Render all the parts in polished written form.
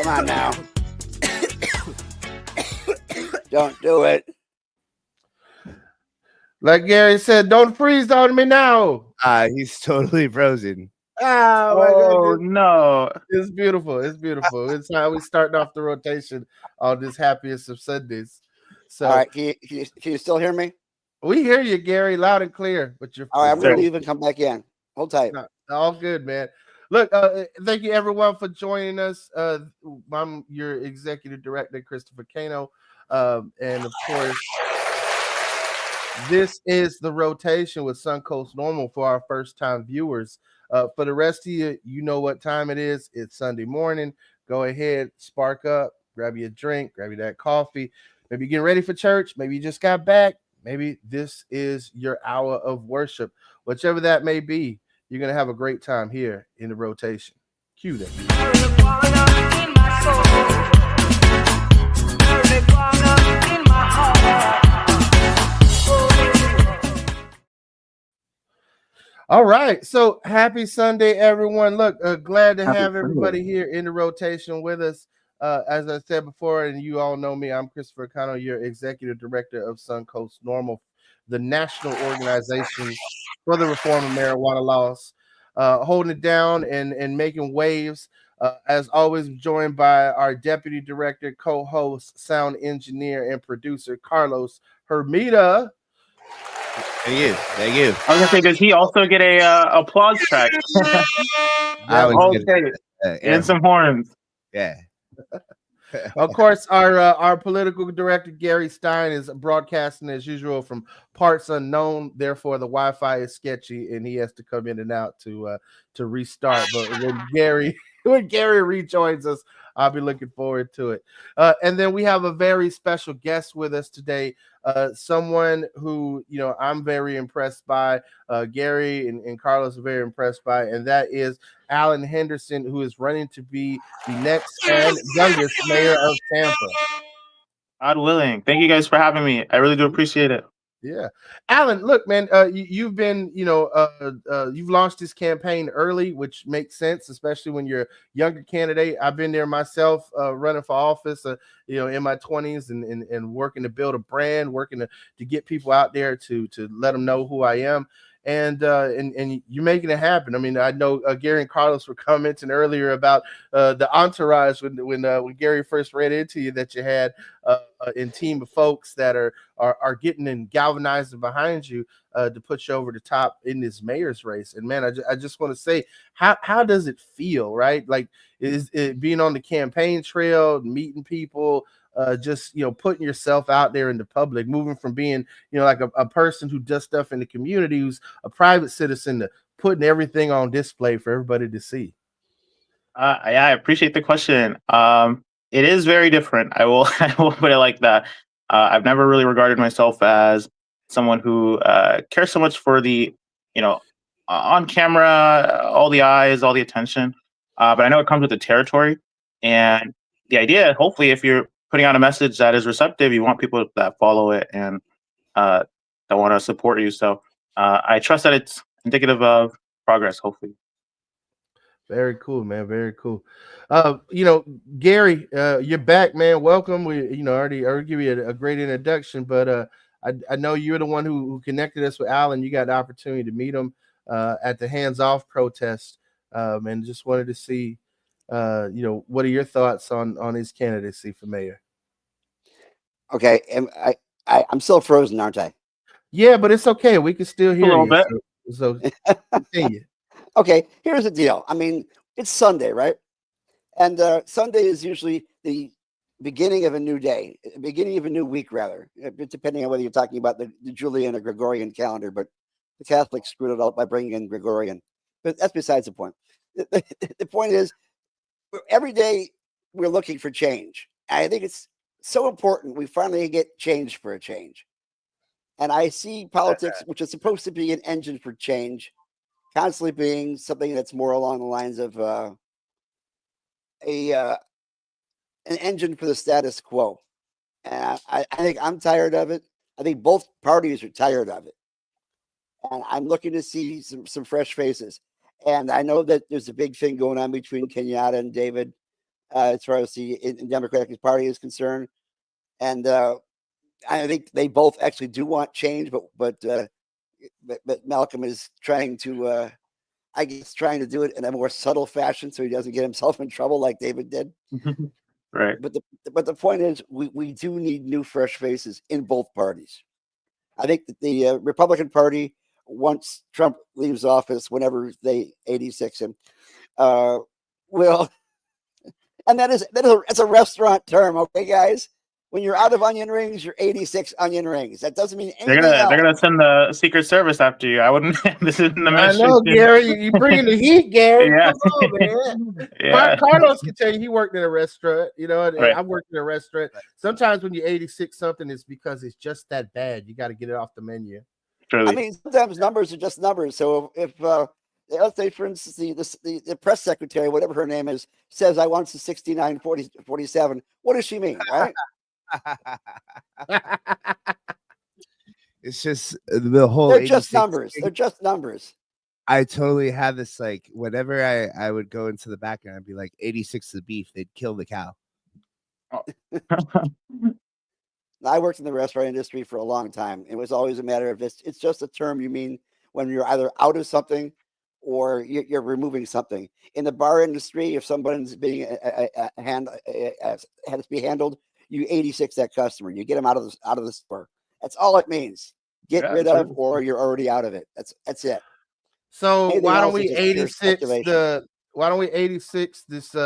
Come on now. Don't do it. Like Gary said, don't freeze on me now. He's totally frozen. Oh, no. It's beautiful. It's beautiful. It's how we starting off the rotation on this happiest of Sundays. So, all right, can you still hear me? We hear you, Gary, loud and clear. But you're all right. I'm going to leave and come back in. Hold tight. All good, man. Look, thank you everyone for joining us. I'm your executive director, Christopher Cano, and of course, this is the rotation with Suncoast Normal for our first-time viewers. For the rest of you, you know what time it is. It's Sunday morning. Go ahead, spark up, grab you a drink, grab you that coffee. Maybe you're getting ready for church. Maybe you just got back. Maybe this is your hour of worship. Whichever that may be, you're going to have a great time here in the rotation. Cue that. All right. So happy Sunday, everyone. Look, glad to have everybody here in the rotation with us. As I said before, and you all know me, I'm Christopher Cano, your executive director of Suncoast Normal, the national organization for the reform of marijuana laws, holding it down and making waves. As always, joined by our deputy director, co-host, sound engineer, and producer, Carlos Hermida. Thank you. I was gonna say, does he also get a applause track? And some horns. Yeah. Of course, our political director Gary Stein is broadcasting as usual from parts unknown. Therefore, the Wi-Fi is sketchy, and he has to come in and out to restart. But when Gary rejoins us, I'll be looking forward to it. And then we have a very special guest with us today. Someone who I'm very impressed by. Gary and Carlos are very impressed by, and that is Alan Henderson, who is running to be the next and youngest mayor of Tampa. God willing. Thank you guys for having me. I really do appreciate it. Yeah, Alan, look, man, you've been, you've launched this campaign early, which makes sense, especially when you're a younger candidate. I've been there myself, running for office, in my 20s and working to build a brand, working to get people out there to let them know who I am. And you're making it happen. I mean, I know Gary and Carlos were commenting earlier about the entourage when Gary first ran into you, that you had a team of folks that are getting and galvanizing behind you to put you over the top in this mayor's race. And man, I just want to say, how does it feel, right? Like, is it being on the campaign trail, meeting people, just putting yourself out there in the public, moving from being like a person who does stuff in the community, who's a private citizen, to putting everything on display for everybody to see? I appreciate the question. It is very different. I will put it like that. I've never really regarded myself as someone who cares so much for the on camera, all the eyes, all the attention. But I know it comes with the territory, and the idea, hopefully, if you're putting out a message that is receptive, you want people that follow it and that want to support you. So I trust that it's indicative of progress, hopefully. Very cool, man. Very cool. Gary, you're back, man. Welcome. We, already give you a great introduction, but I know you're the one who connected us with Alan. You got the opportunity to meet him at the Hands Off protest, and just wanted to see, what are your thoughts on his candidacy for mayor? Okay, I'm still frozen, aren't I? Yeah, but it's okay. We can still hear a little you. So continue. Okay, here's the deal. I mean, it's Sunday, right? And Sunday is usually the beginning of a new day, beginning of a new week, rather, depending on whether you're talking about the Julian or Gregorian calendar. But the Catholics screwed it up by bringing in Gregorian. But that's besides the point. The point is, every day we're looking for change. I think it's so important we finally get change for a change. And I see politics, which is supposed to be an engine for change, constantly being something that's more along the lines of an engine for the status quo. And I think I'm tired of it. I think both parties are tired of it. And I'm looking to see some fresh faces. And I know that there's a big thing going on between Kenyatta and David. as far as the Democratic Party is concerned, and I think they both actually do want change, but Malcolm is trying to, I guess, trying to do it in a more subtle fashion so he doesn't get himself in trouble like David did. Right. But the point is, we do need new, fresh faces in both parties. I think that the Republican Party, once Trump leaves office, whenever they 86 him, will, and that's a restaurant term, okay, guys. When you're out of onion rings, you're 86 onion rings. That doesn't mean anything else. They're gonna send the Secret Service after you. I wouldn't. This isn't the I know, Gary. You bringing the heat, Gary. Yeah. Come on, man. Yeah. Carlos can tell you he worked in a restaurant. You know, and Right. I worked in a restaurant. Sometimes when you're 86 something, it's because it's just that bad. You got to get it off the menu. Truly. I mean, sometimes numbers are just numbers. So if let's say, for instance, the press secretary, whatever her name is, says I want to 69, 40, 47, what does she mean, right? It's just the whole. They're just 86 numbers. thing. They're just numbers. I totally had this, like, whenever I would go into the background, I'd be like 86 the beef. They'd kill the cow. I worked in the restaurant industry for a long time. It was always a matter of it's just a term you mean when you're either out of something or you're removing something. In the bar industry, if someone's being has to be handled, you 86 that customer. You get them out of the store. That's all it means. Get rid of, or you're already out of it. That's it. So Anything why don't else we is just pure 86 speculation. why don't we 86 this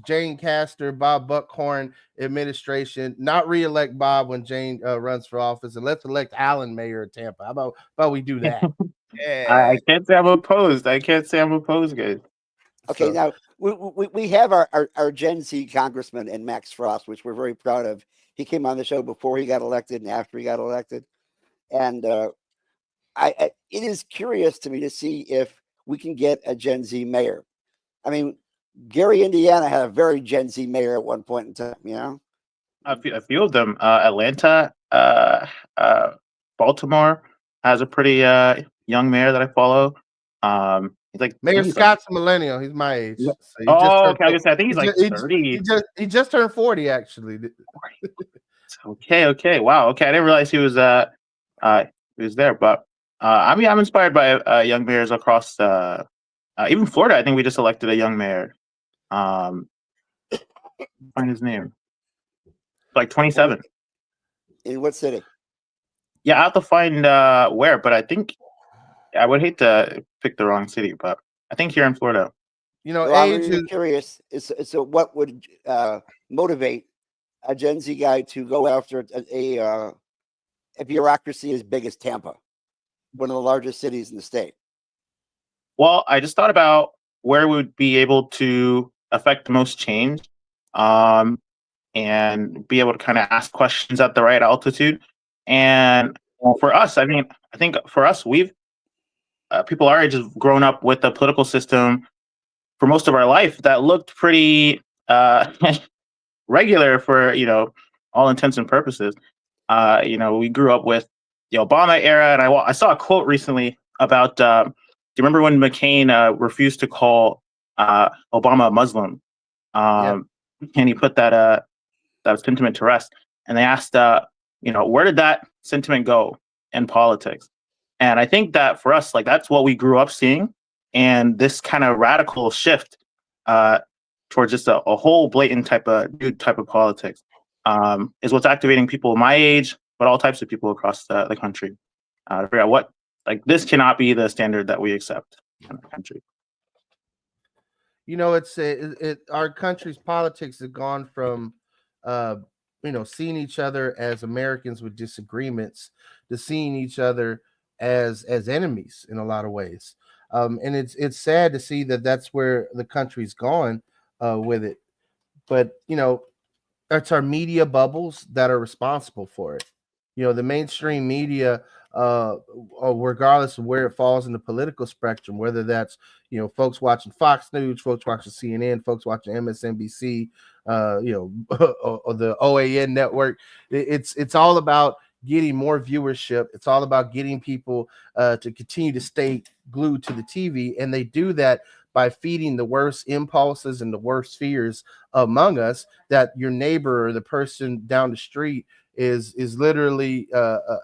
Jane Castor, Bob Buckhorn administration, not reelect Bob when Jane runs for office, and let's elect Alan mayor of Tampa. How about we do that? Yeah. I can't say I'm opposed. Guys. Okay, So- now we have our Gen Z congressman in Max Frost, which we're very proud of. He came on the show before he got elected and after he got elected, and it is curious to me to see if we can get a Gen Z mayor. I mean, Gary, Indiana had a very Gen Z mayor at one point in time. You know, A few of them. Atlanta, Baltimore has a pretty young mayor that I follow. He's like Mayor he's Scott's a millennial. He's my age. Yeah. So he Like, just turned okay. I was gonna say, I think he's like 30. he just turned 40 actually. Okay. Wow. Okay, I didn't realize he was there. But I mean, I'm inspired by young mayors across even Florida. I think we just elected a young mayor. Find his name. Like 27. in what city? Yeah, I have to find where, but I think I would hate to pick the wrong city, but I think here in Florida. You know, Well, I'm age really is curious. So what would motivate a Gen Z guy to go after a bureaucracy as big as Tampa, one of the largest cities in the state? Well, I just thought about where we would be able to affect the most change, and be able to kind of ask questions at the right altitude. And for us, I mean, I think for us, we've people our age have grown up with a political system for most of our life that looked pretty regular for all intents and purposes. We grew up with the Obama era, and I saw a quote recently about. Do you remember when McCain refused to call Obama a Muslim, and he put that sentiment to rest? And they asked, where did that sentiment go in politics? And I think that for us, like that's what we grew up seeing, and this kind of radical shift towards just a whole blatant type of politics is what's activating people my age, but all types of people across the country to figure out what, like, this cannot be the standard that we accept in the country. You know, our country's politics have gone from seeing each other as Americans with disagreements to seeing each other as enemies in a lot of ways. And it's sad to see that that's where the country's gone with it. But it's our media bubbles that are responsible for it. The mainstream media, regardless of where it falls in the political spectrum, whether that's folks watching Fox News, folks watching CNN, folks watching MSNBC, or the OAN network, it's all about getting more viewership. It's all about getting people to continue to stay glued to the TV, and they do that by feeding the worst impulses and the worst fears among us, that your neighbor or the person down the street is literally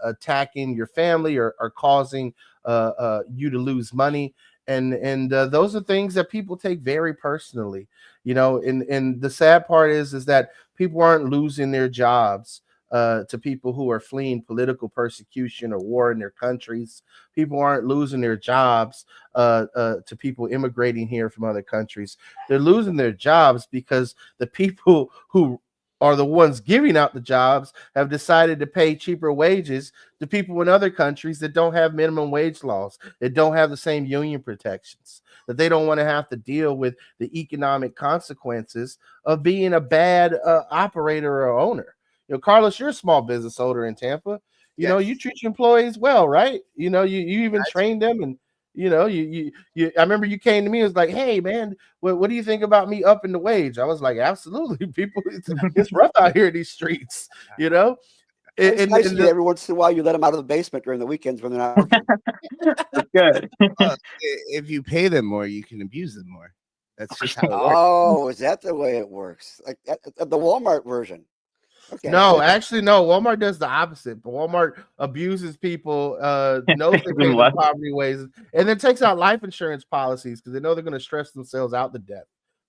attacking your family or causing you to lose money. And those are things that people take very personally, you know. And the sad part is that people aren't losing their jobs to people who are fleeing political persecution or war in their countries. People aren't losing their jobs to people immigrating here from other countries. They're losing their jobs because the people who are the ones giving out the jobs have decided to pay cheaper wages to people in other countries that don't have minimum wage laws, that don't have the same union protections, that they don't want to have to deal with the economic consequences of being a bad operator or owner. You know, Carlos, you're a small business owner in Tampa. You know, you treat your employees well, right? You know, you even train them, and you know, you. I remember you came to me and was like, "Hey, man, what do you think about me upping the wage?" I was like, "Absolutely, people, it's rough out here in these streets." You know, it's nice to every once in a while you let them out of the basement during the weekends when they're not working. That's good. If you pay them more, you can abuse them more. That's just how it works. Oh, is that the way it works? Like the Walmart version? Okay. No, actually, no. Walmart does the opposite. But Walmart abuses people, knows they pay them poverty wages, and then takes out life insurance policies because they know they're going to stress themselves out to death.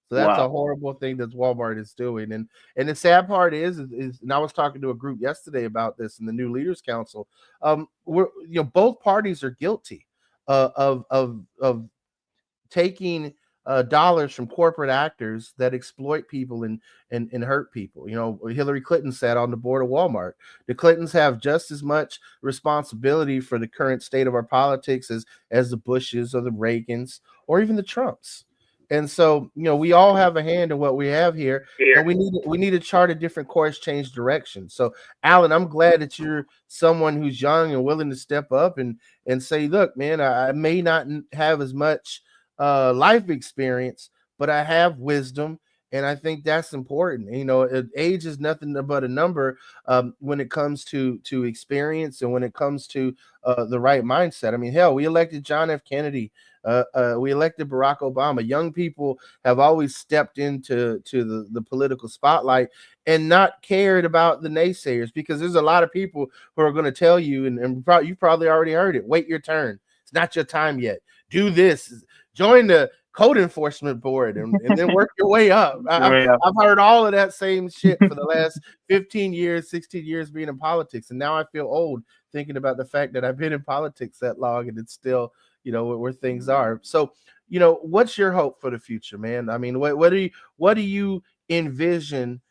So that's a horrible thing that Walmart is doing. And the sad part is, and I was talking to a group yesterday about this in the New Leaders Council. Both parties are guilty of taking dollars from corporate actors that exploit people and hurt people. You know, Hillary Clinton sat on the board of Walmart. The Clintons have just as much responsibility for the current state of our politics as the Bushes or the Reagans or even the Trumps. And so, you know, we all have a hand in what we have here, and we need to chart a different course, change direction. So, Alan, I'm glad that you're someone who's young and willing to step up and say, look, man, I may not have as much life experience, but I have wisdom, and I think that's important. You know, age is nothing but a number when it comes to experience and when it comes to the right mindset. I mean, hell, we elected John F. Kennedy. We elected Barack Obama. Young people have always stepped into the political spotlight and not cared about the naysayers, because there's a lot of people who are going to tell you, and you probably already heard it, wait your turn. It's not your time yet. Do this. Join the code enforcement board and then work your way up. I've heard all of that same shit for the last 15 years, 16 years being in politics. And now I feel old thinking about the fact that I've been in politics that long and it's still, you know, where things are. So, you know, what's your hope for the future, man? I mean, what do you envision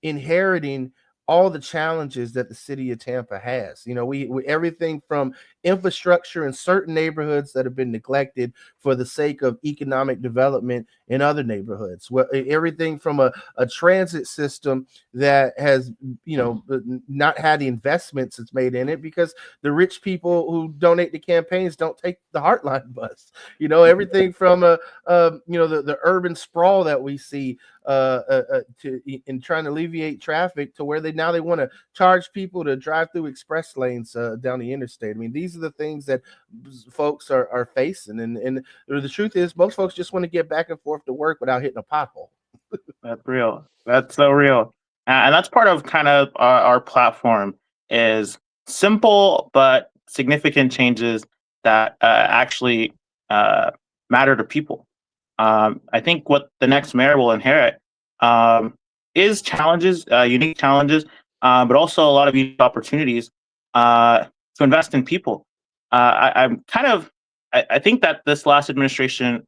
inheriting all the challenges that the city of Tampa has? You know, we everything from infrastructure in certain neighborhoods that have been neglected for the sake of economic development in other neighborhoods. Well, everything from a transit system that has, you know, not had the investments it's made in it because the rich people who donate to campaigns don't take the Heartline bus. You know, everything from the urban sprawl that we see in trying to alleviate traffic to where they want to charge people to drive through express lanes down the interstate. I mean, these are the things that folks are facing, and the truth is most folks just want to get back and forth to work without hitting a pothole. That's real. That's so real. And that's part of kind of our platform is simple but significant changes that actually matter to people. I think what the next mayor will inherit is challenges, unique challenges, but also a lot of unique opportunities to invest in people. I think that this last administration,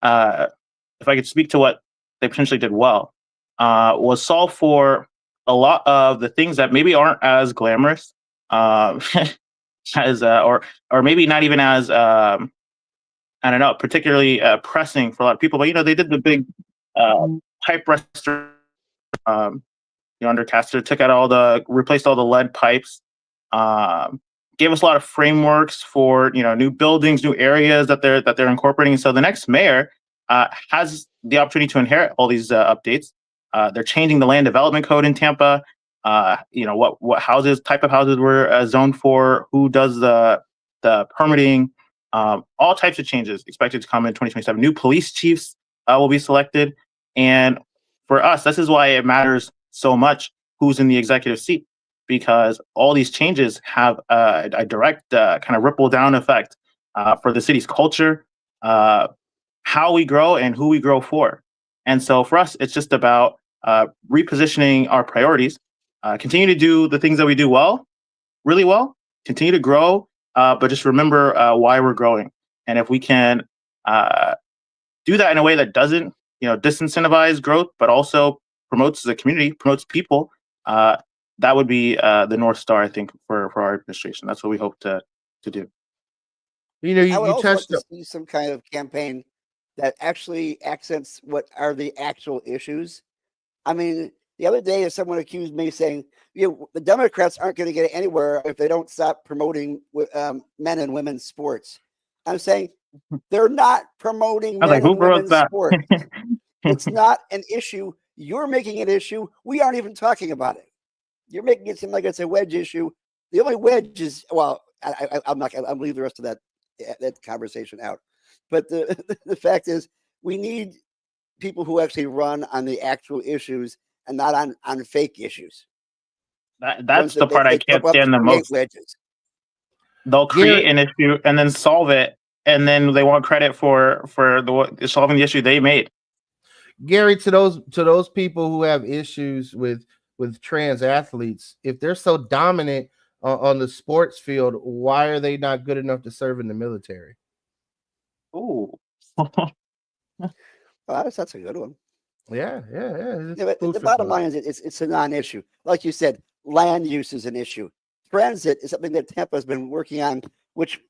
if I could speak to what they potentially did well, was solve for a lot of the things that maybe aren't as glamorous as or maybe not even as I don't know, particularly pressing for a lot of people. But you know, they did the big pipe restoration. Under Castro took out replaced all the lead pipes. Gave us a lot of frameworks for new buildings, new areas that they're incorporating. So the next mayor has the opportunity to inherit all these updates. They're changing the land development code in Tampa. What type of houses were zoned for, who does the permitting, All types of changes expected to come in 2027. New police chiefs will be selected. And for us, this is why it matters so much who's in the executive seat, because all these changes have a direct kind of ripple down effect for the city's culture, how we grow and who we grow for. And so for us, it's just about repositioning our priorities, continue to do the things that we do well, really well, continue to grow, but just remember why we're growing. And if we can do that in a way that doesn't, disincentivize growth, but also promotes the community, promotes people, that would be the North Star, I think, for our administration. That's what we hope to do. I would You also like touched. to see some kind of campaign that actually accents what are the actual issues. I mean, the other day, someone accused me saying, the Democrats aren't going to get anywhere if they don't stop promoting men and women's sports. I'm saying they're not promoting I was men like, who and brought women's that? sports. It's not an issue. You're making an issue. We aren't even talking about it. You're making it seem like it's a wedge issue. The only wedge is, well, I'm not. I'll leave the rest of that conversation out. But the fact is, we need people who actually run on the actual issues and not on fake issues. That's the part I can't stand the most. Wedges. They'll create an issue and then solve it, and then they want credit for solving the issue they made. Gary, to those people who have issues with trans athletes, if they're so dominant on the sports field, why are they not good enough to serve in the military? Ooh. Well, that's a good one. Yeah. The bottom line is it's a non-issue. Like you said, land use is an issue. Transit is something that Tampa has been working on, which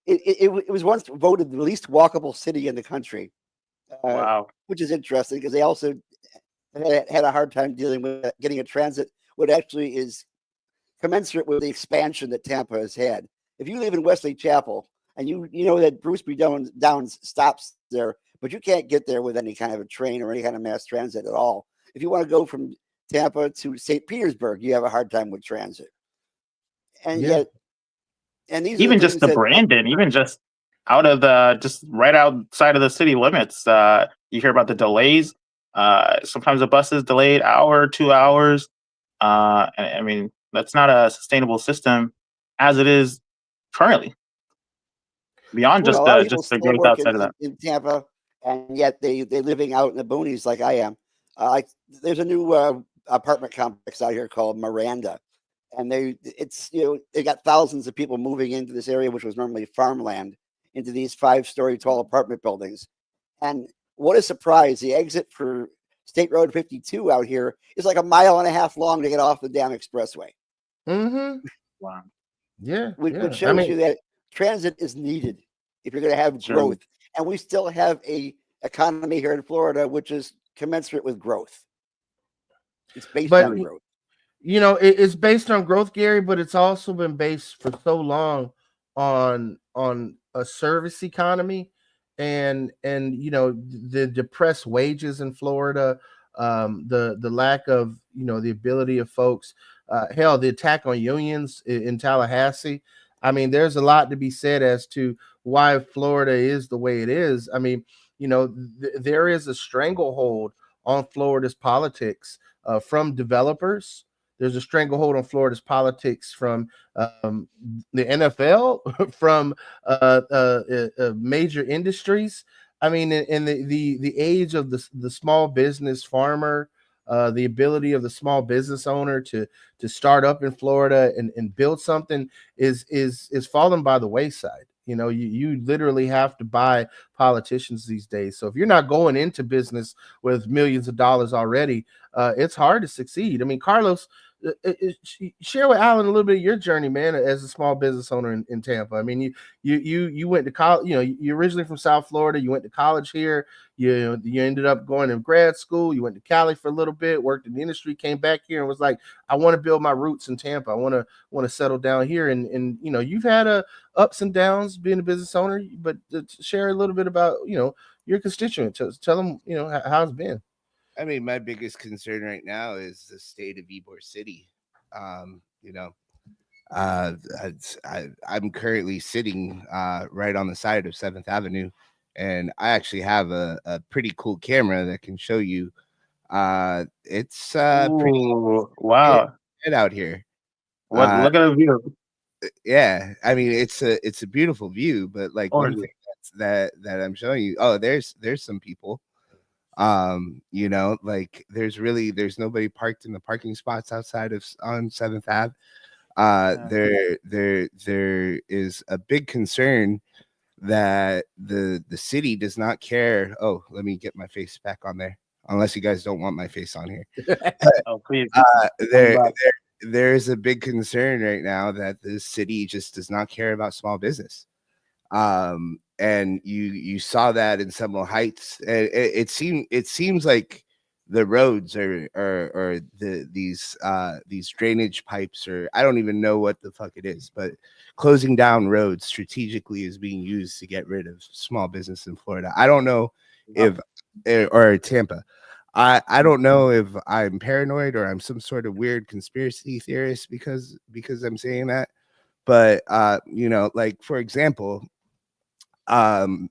it was once voted the least walkable city in the country. Wow. Which is interesting because they also had a hard time dealing with getting a transit, what actually is commensurate with the expansion that Tampa has had. If you live in Wesley Chapel and you know that Bruce B. Downs stops there, but you can't get there with any kind of a train or any kind of mass transit at all. If you want to go from Tampa to St. Petersburg, you have a hard time with transit. And yet, and these even just the Brandon, even just out of just right outside of the city limits, you hear about the delays. Sometimes the bus is delayed hour, 2 hours. And I mean, that's not a sustainable system as it is currently. Beyond just the growth outside of that. In Tampa, and yet they living out in the boonies like I am. There's a new apartment complex out here called Miranda, and they got thousands of people moving into this area, which was normally farmland, into these 5-story tall apartment buildings. And what a surprise! The exit for State Road 52 out here is like 1.5 miles long to get off the damn expressway. Mm-hmm. Wow. Yeah. Which shows you that transit is needed if you're going to have growth. And we still have a economy here in Florida which is commensurate with growth. It's based on growth. It's based on growth, Gary, but it's also been based for so long on a service economy and the depressed wages in Florida, the lack of the ability of folks, the attack on unions in Tallahassee. I mean, there's a lot to be said as to why Florida is the way it is. I mean, there is a stranglehold on Florida's politics from developers. There's a stranglehold on Florida's politics from the NFL, from major industries. I mean, in the age of the small business farmer, the ability of the small business owner to start up in Florida and build something is fallen by the wayside. You literally have to buy politicians these days. So if you're not going into business with millions of dollars already, it's hard to succeed. I mean, Carlos, share with Alan a little bit of your journey, man, as a small business owner in Tampa. I mean, you went to college. You're originally from South Florida. You went to college here. You ended up going to grad school. You went to Cali for a little bit, worked in the industry, came back here and was like, I want to build my roots in Tampa. I want to settle down here. And you've had ups and downs being a business owner, but share a little bit about your constituent. Tell them how it's been. I mean, my biggest concern right now is the state of Ybor City. I'm currently sitting right on the side of 7th Avenue, and I actually have a pretty cool camera that can show you. It's pretty Ooh, wow. good out here. What? Look at the view. Yeah, I mean it's a beautiful view, but like one Gorgeous. thing that I'm showing you. Oh, there's some people. You know, like there's nobody parked in the parking spots outside of on 7th Ave. Yeah. There is a big concern that the city does not care. Oh, let me get my face back on there. Unless you guys don't want my face on here. Oh, please. There back. there's a big concern right now that the city just does not care about small business. And you saw that in Seminole Heights. And it seems like the roads or these drainage pipes, or I don't even know what the fuck it is, but closing down roads strategically is being used to get rid of small business in Florida. I don't know if or Tampa. I don't know if I'm paranoid or I'm some sort of weird conspiracy theorist because I'm saying that. But you know, like for example, I'm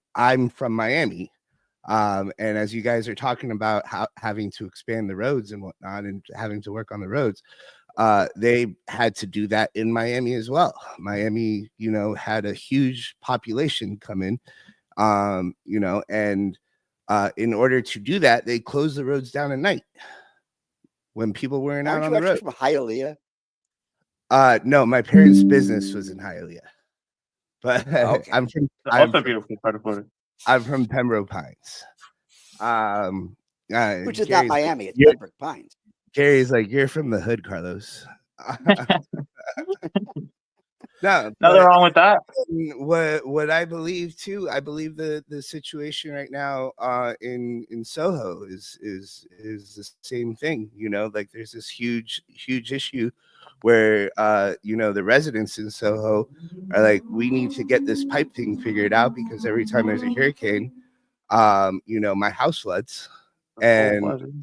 from Miami. And as you guys are talking about having to expand the roads and whatnot and having to work on the roads, they had to do that in Miami as well. Miami, you know, had a huge population come in, you know, and in order to do that, they closed the roads down at night when people weren't out Aren't on you the actually road. from Hialeah? No, my parents' business was in Hialeah, but Okay. Also a beautiful part of Florida. I'm from Pembroke Pines. Which is not Miami, it's you're- Pembroke Pines. Gary's like, you're from the hood, Carlos. No, Nothing but wrong with that. what I believe too, I believe the situation right now in Soho is the same thing. You know, like there's this huge issue where you know, the residents in Soho are like, we need to get this pipe thing figured out because every time there's a hurricane, you know, my house floods. And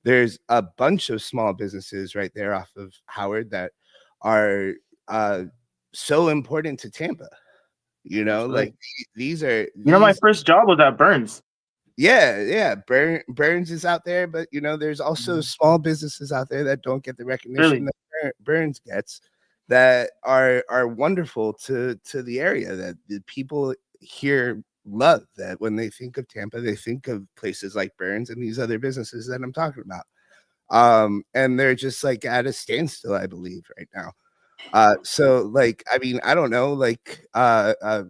there's a bunch of small businesses right there off of Howard that are so important to Tampa. You know, Absolutely. like these are You know, my first job was at Burns. yeah. Burns is out there, but you know, there's also small businesses out there that don't get the recognition Really? that Burns gets, that are wonderful to the area, that the people here love. That when they think of Tampa, they think of places like Burns and these other businesses that I'm talking about. And they're just like at a standstill, I believe, right now. So like, I mean, I don't know, like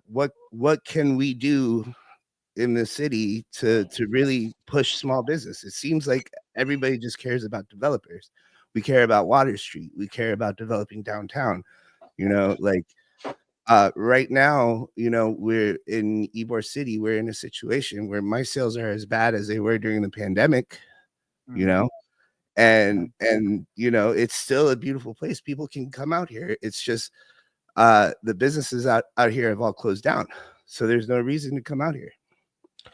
what can we do in the city to really push small business? It seems like everybody just cares about developers. We care about Water Street, we care about developing downtown, you know, like right now, you know, we're in Ybor City, we're in a situation where my sales are as bad as they were during the pandemic, you know. And you know, it's still a beautiful place. People can come out here. It's just the businesses out here have all closed down, so there's no reason to come out here,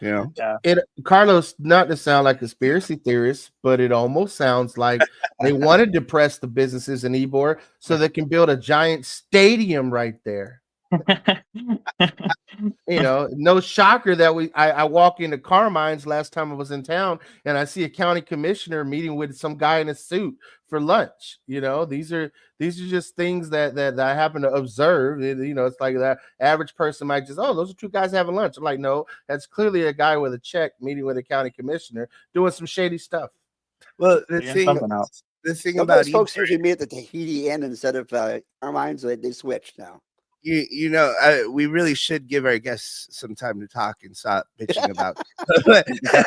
you know. It, Carlos, not to sound like a conspiracy theorist, but it almost sounds like they want to depress the businesses in Ybor so they can build a giant stadium right there. You know, no shocker that I walk into Carmine's last time I was in town and I see a county commissioner meeting with some guy in a suit for lunch. You know, these are just things that I happen to observe. You know, it's like that average person might just, oh, those are two guys having lunch. I'm like, no, that's clearly a guy with a check meeting with a county commissioner doing some shady stuff. Well, the Figuring thing something out. Some of about those folks usually meet at the Tahiti Inn instead of Carmine's. They switched now. you know, we really should give our guests some time to talk and stop bitching about.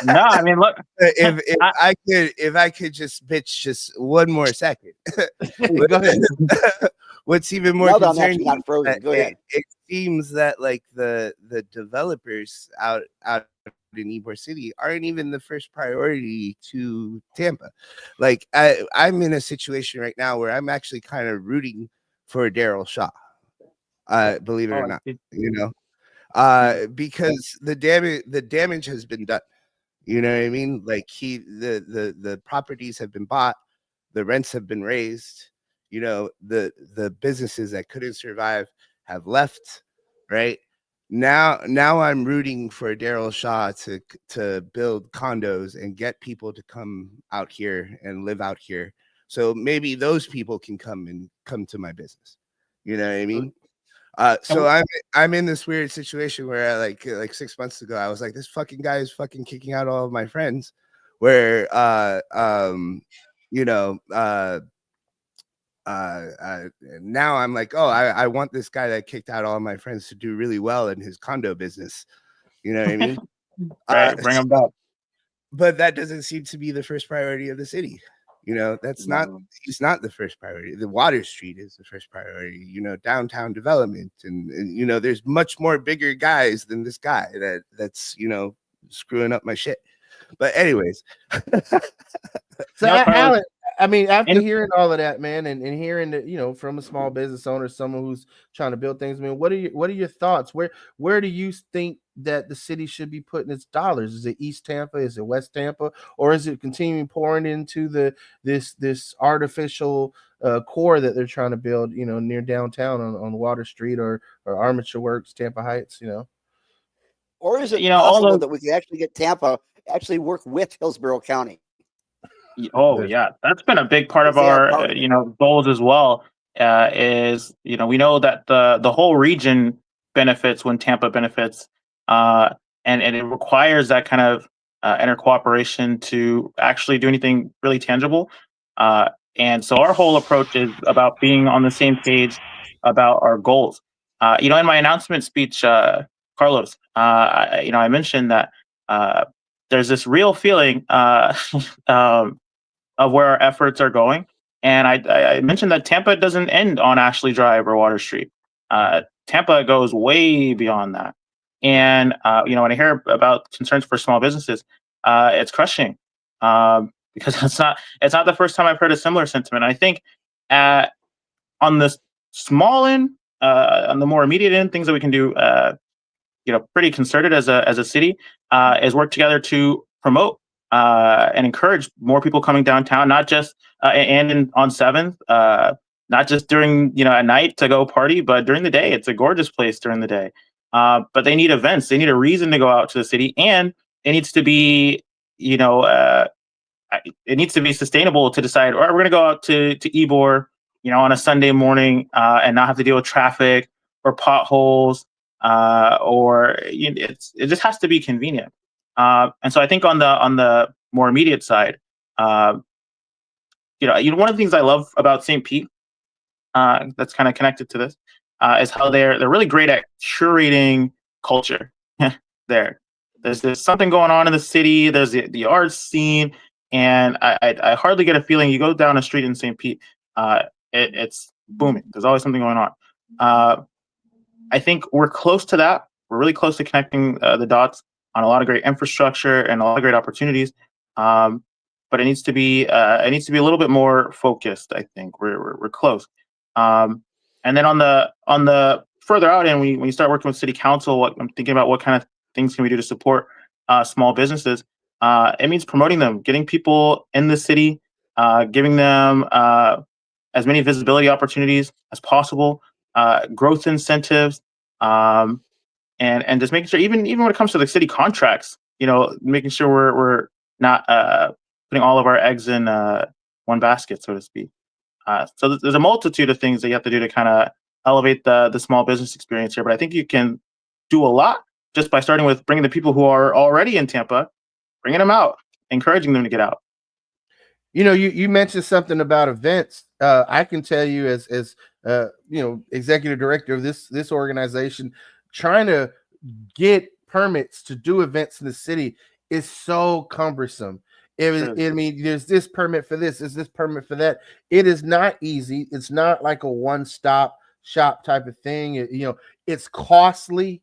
No, I mean, look. If I could just bitch just one more second. Go ahead. What's even more Now that I'm concerning actually not frozen, go ahead. it seems that like the developers out in Ybor City aren't even the first priority to Tampa. Like I'm in a situation right now where I'm actually kind of rooting for Daryl Shaw. Believe it or not, you know, because the damage has been done. You know what I mean? Like the properties have been bought, the rents have been raised. the businesses that couldn't survive have left, right? Now I'm rooting for Daryl Shaw to build condos and get people to come out here and live out here. So maybe those people can come to my business. You know what I mean? So I'm in this weird situation where like 6 months ago, I was like, this fucking guy is fucking kicking out all of my friends. Where now I'm like, oh, I want this guy that kicked out all of my friends to do really well in his condo business. You know what I mean? Right, bring him back. But that doesn't seem to be the first priority of the city. He's not the first priority. The Water Street is the first priority, downtown development. And there's much more bigger guys than this guy that's screwing up my shit. But anyways. So Alan, I mean, after hearing all of that, man, and hearing that, from a small business owner, someone who's trying to build things, I mean, what are your thoughts? Where do you think that the city should be putting its dollars? Is it East Tampa? Is it West Tampa? Or is it continuing pouring into this artificial core that they're trying to build, near downtown on Water Street or Armature Works, Tampa Heights, Or is it possible that we can actually get Tampa actually work with Hillsborough County? Oh yeah, that's been a big part of our goals as well. Is we know that the whole region benefits when Tampa benefits, and it requires that kind of inter cooperation to actually do anything really tangible. And so our whole approach is about being on the same page about our goals. In my announcement speech, Carlos, I mentioned that there's this real feeling of where our efforts are going. And I mentioned that Tampa doesn't end on Ashley Drive or Water Street. Tampa goes way beyond that. And, when I hear about concerns for small businesses, it's crushing because it's not the first time I've heard a similar sentiment. I think on the small end, on the more immediate end, things that we can do, pretty concerted as a city, is work together to promote and encourage more people coming downtown, not just on 7th, not just during at night to go party, but during the day. It's a gorgeous place during the day. But they need events. They need a reason to go out to the city, and it needs to be it needs to be sustainable to decide, all right, we're going to go out to Ybor, on a Sunday morning and not have to deal with traffic or potholes. It just has to be convenient. And so I think on the more immediate side, one of the things I love about St. Pete, that's kind of connected to this, is how they're really great at curating culture. There's something going on in the city. There's the arts scene, and I hardly get a feeling. You go down a street in St. Pete, it's booming. There's always something going on. I think we're close to that. We're really close to connecting the dots on a lot of great infrastructure and a lot of great opportunities. But it needs to be a little bit more focused. I think we're close. And then on the further out end, when you start working with city council, I'm thinking about what kind of things can we do to support small businesses. It means promoting them, getting people in the city, giving them as many visibility opportunities as possible, growth incentives, and just making sure, even when it comes to the city contracts, making sure we're not putting all of our eggs in one basket, so to speak. So there's a multitude of things that you have to do to kind of elevate the small business experience here. But I think you can do a lot just by starting with bringing the people who are already in Tampa, bringing them out, encouraging them to get out. You mentioned something about events. I can tell you as executive director of this organization, trying to get permits to do events in the city is so cumbersome. There's this permit for this, is this permit for that. It is not easy. It's not like a one-stop shop type of thing. It's costly.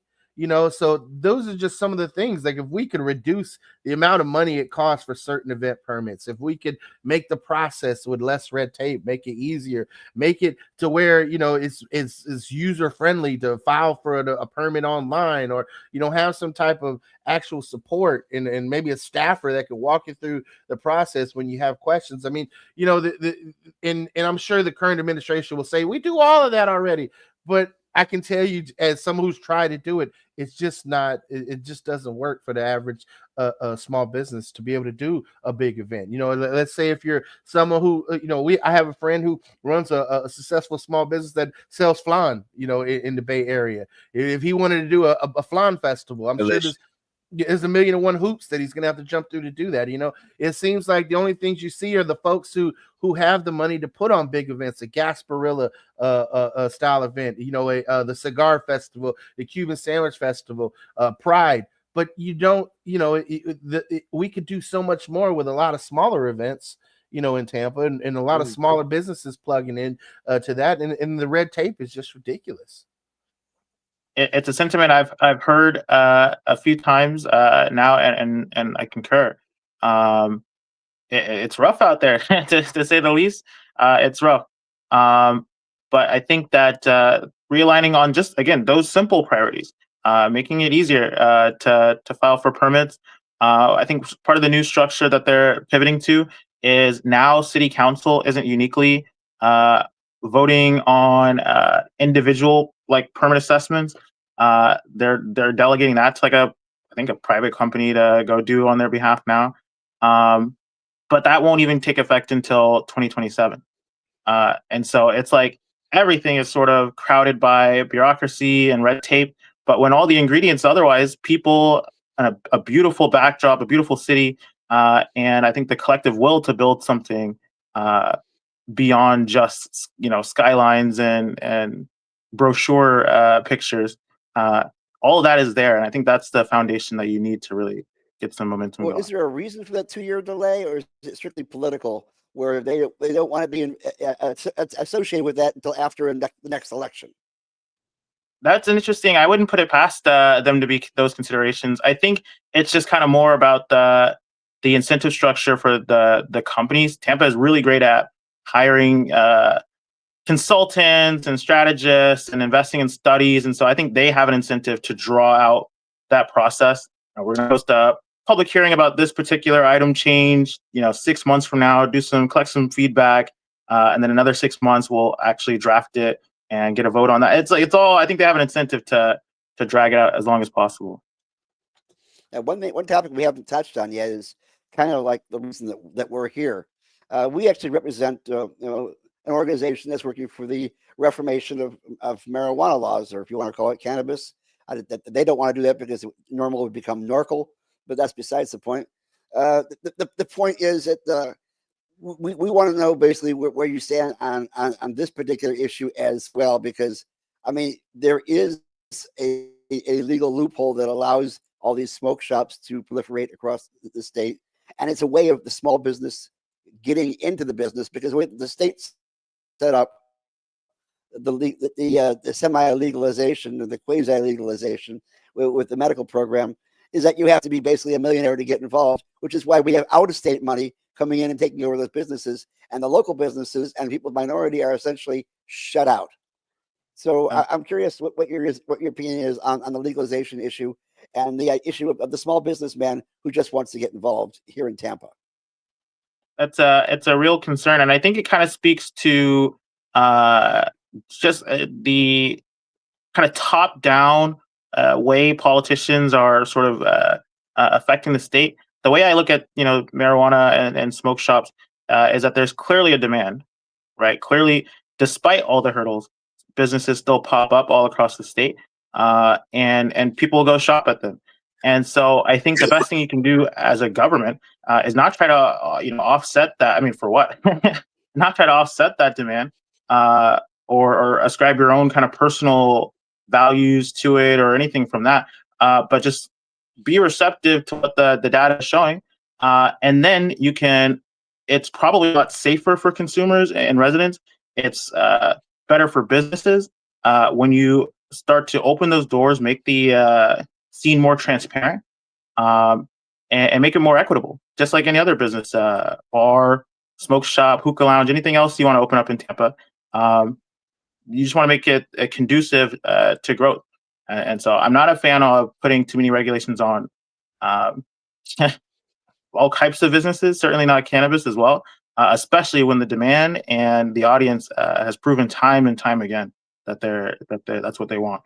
So those are just some of the things. Like if we could reduce the amount of money it costs for certain event permits, if we could make the process with less red tape, make it easier, make it to where it's user friendly to file for a permit online, or have some type of actual support and maybe a staffer that could walk you through the process when you have questions. I mean, and I'm sure the current administration will say we do all of that already, but I can tell you, as someone who's tried to do it, it's just not. It just doesn't work for the average small business to be able to do a big event. Let's say if you're someone who, I have a friend who runs a successful small business that sells flan, in the Bay Area. If he wanted to do a flan festival, I'm sure there's a million and one hoops that he's gonna have to jump through to do that. It seems like the only things you see are the folks who have the money to put on big events, a Gasparilla style event, the cigar festival, the Cuban sandwich festival, Pride. But you don't, we could do so much more with a lot of smaller events, in Tampa, and a lot of smaller businesses plugging in to that, and the red tape is just ridiculous. It's a sentiment I've heard a few times now, and I concur. It's rough out there, to say the least. It's rough, but I think that realigning on just, again, those simple priorities, making it easier to file for permits. I think part of the new structure that they're pivoting to is now City Council isn't uniquely voting on individual permit assessments. They're delegating that to I think a private company to go do on their behalf now. But that won't even take effect until 2027. And so it's like everything is sort of crowded by bureaucracy and red tape. But when all the ingredients otherwise, people, a beautiful backdrop, a beautiful city, and I think the collective will to build something beyond just skylines and brochure pictures. All of that is there, and I think that's the foundation that you need to really get some momentum going. Is there a reason for that 2-year delay, or is it strictly political, where they don't want to be associated with that until after the next election? That's interesting. I wouldn't put it past them to be those considerations. I think it's just kind of more about the incentive structure for the companies. Tampa is really great at hiring consultants and strategists and investing in studies, and so I think they have an incentive to draw out that process. We're going to host a public hearing about this particular item change, 6 months from now, collect some feedback, and then another 6 months we'll actually draft it and get a vote on that. It's all, I think they have an incentive to drag it out as long as possible. And one topic we haven't touched on yet is kind of like the reason that we're here. We actually represent an organization that's working for the reformation of marijuana laws, or if you want to call it cannabis. They don't want to do that because normal would become Norcal, but that's besides the point. The point is that we want to know basically where you stand on this particular issue as well, because I mean there is a legal loophole that allows all these smoke shops to proliferate across the state, and it's a way of the small business getting into the business, because the state's set up the semi-legalization or the quasi-legalization with the medical program is that you have to be basically a millionaire to get involved, which is why we have out-of-state money coming in and taking over those businesses, and the local businesses and people of minority are essentially shut out. So I'm curious what your opinion is on the legalization issue and the issue of the small businessman who just wants to get involved here in Tampa. It's a real concern, and I think it kind of speaks to just the kind of top-down way politicians are sort of affecting the state. The way I look at marijuana and smoke shops is that there's clearly a demand, right? Clearly, despite all the hurdles, businesses still pop up all across the state, and people go shop at them. And so I think the best thing you can do as a government is not try to offset that. I mean, for what? Not try to offset that demand or ascribe your own kind of personal values to it or anything from that, but just be receptive to what the data is showing, and then you can. It's probably a lot safer for consumers and residents. It's better for businesses when you start to open those doors, make the scene more transparent, and make it more equitable, just like any other business, bar, smoke shop, hookah lounge, anything else you want to open up in Tampa. You just want to make it conducive to growth. And so I'm not a fan of putting too many regulations on um, all types of businesses, certainly not cannabis as well, especially when the demand and the audience has proven time and time again that that's what they want.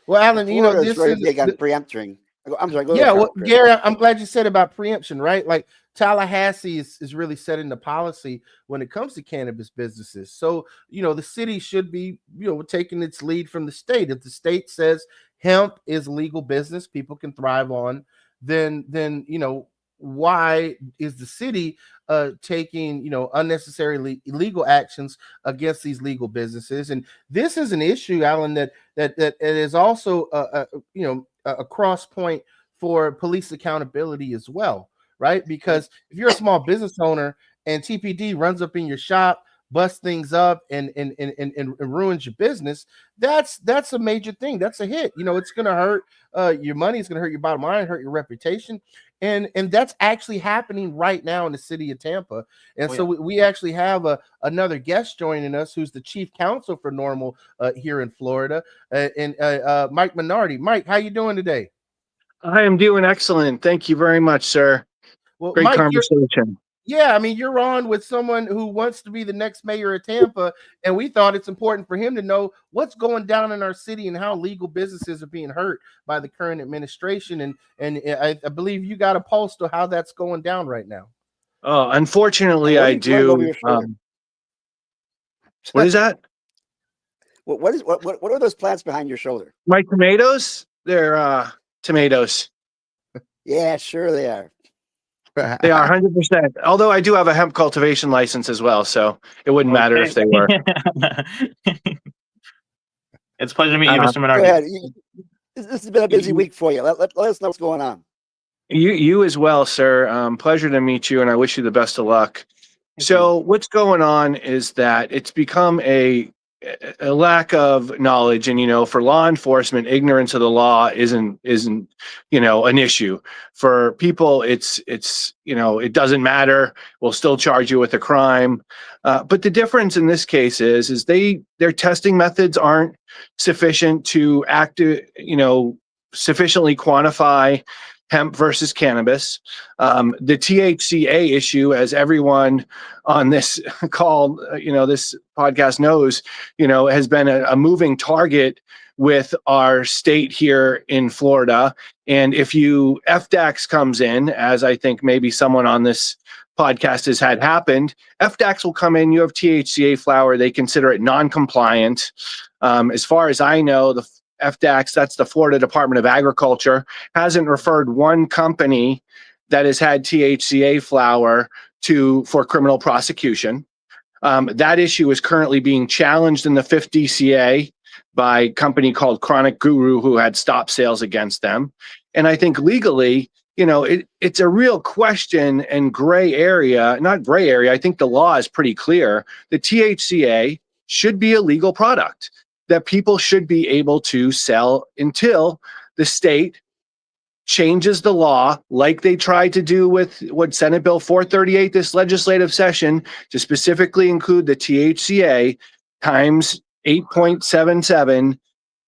Well, Alan, Florida is this very is big on preempting. I'm sorry. Go yeah. ahead, Well, Chris. Gary, I'm glad you said about preemption, right? Like Tallahassee is really setting the policy when it comes to cannabis businesses. So, the city should be, taking its lead from the state. If the state says hemp is legal business, people can thrive on, then, why is the city taking, unnecessarily illegal actions against these legal businesses? And this is an issue, Alan, that it is also, a cross point for police accountability as well, right? Because if you're a small business owner and TPD runs up in your shop, busts things up, and ruins your business, that's a major thing. That's a hit. It's going to hurt your money. It's going to hurt your bottom line, hurt your reputation. And that's actually happening right now in the city of Tampa. And so we actually have another guest joining us who's the chief counsel for NORML here in Florida, and Mike Minardi. Mike, how you doing today? I am doing excellent. Thank you very much, sir. Well, Great Mike, conversation. you're on with someone who wants to be the next mayor of Tampa, and we thought it's important for him to know what's going down in our city and how legal businesses are being hurt by the current administration. And I believe you got a pulse to how that's going down right now. Oh, unfortunately, I do. What is that? What are those plants behind your shoulder? My tomatoes? They're tomatoes. Yeah, sure they are. They are 100%. Although I do have a hemp cultivation license as well, so it wouldn't matter if they were. It's a pleasure to meet you, Mr. Minardi. Go ahead. This has been a busy week for you. Let us know what's going on. You as well, sir. Pleasure to meet you, and I wish you the best of luck. So what's going on is that it's become a lack of knowledge, and for law enforcement, ignorance of the law isn't an issue. For people, it's it doesn't matter. We'll still charge you with a crime. But the difference in this case is their testing methods aren't sufficient to sufficiently quantify hemp versus cannabis. The THCA issue, as everyone on this call, this podcast knows, has been a moving target with our state here in Florida. And if FDAX comes in, as I think maybe someone on this podcast has had happened, FDAX will come in, you have THCA flower, they consider it non-compliant. As far as I know, the FDAX, that's the Florida Department of Agriculture, hasn't referred one company that has had THCA flower for criminal prosecution. That issue is currently being challenged in the 5th DCA by a company called Chronic Guru, who had stopped sales against them. And I think legally, it's a real question and gray area, not gray area. I think the law is pretty clear. The THCA should be a legal product that people should be able to sell until the state changes the law, like they tried to do with what Senate Bill 438 this legislative session, to specifically include the THCA times 8.77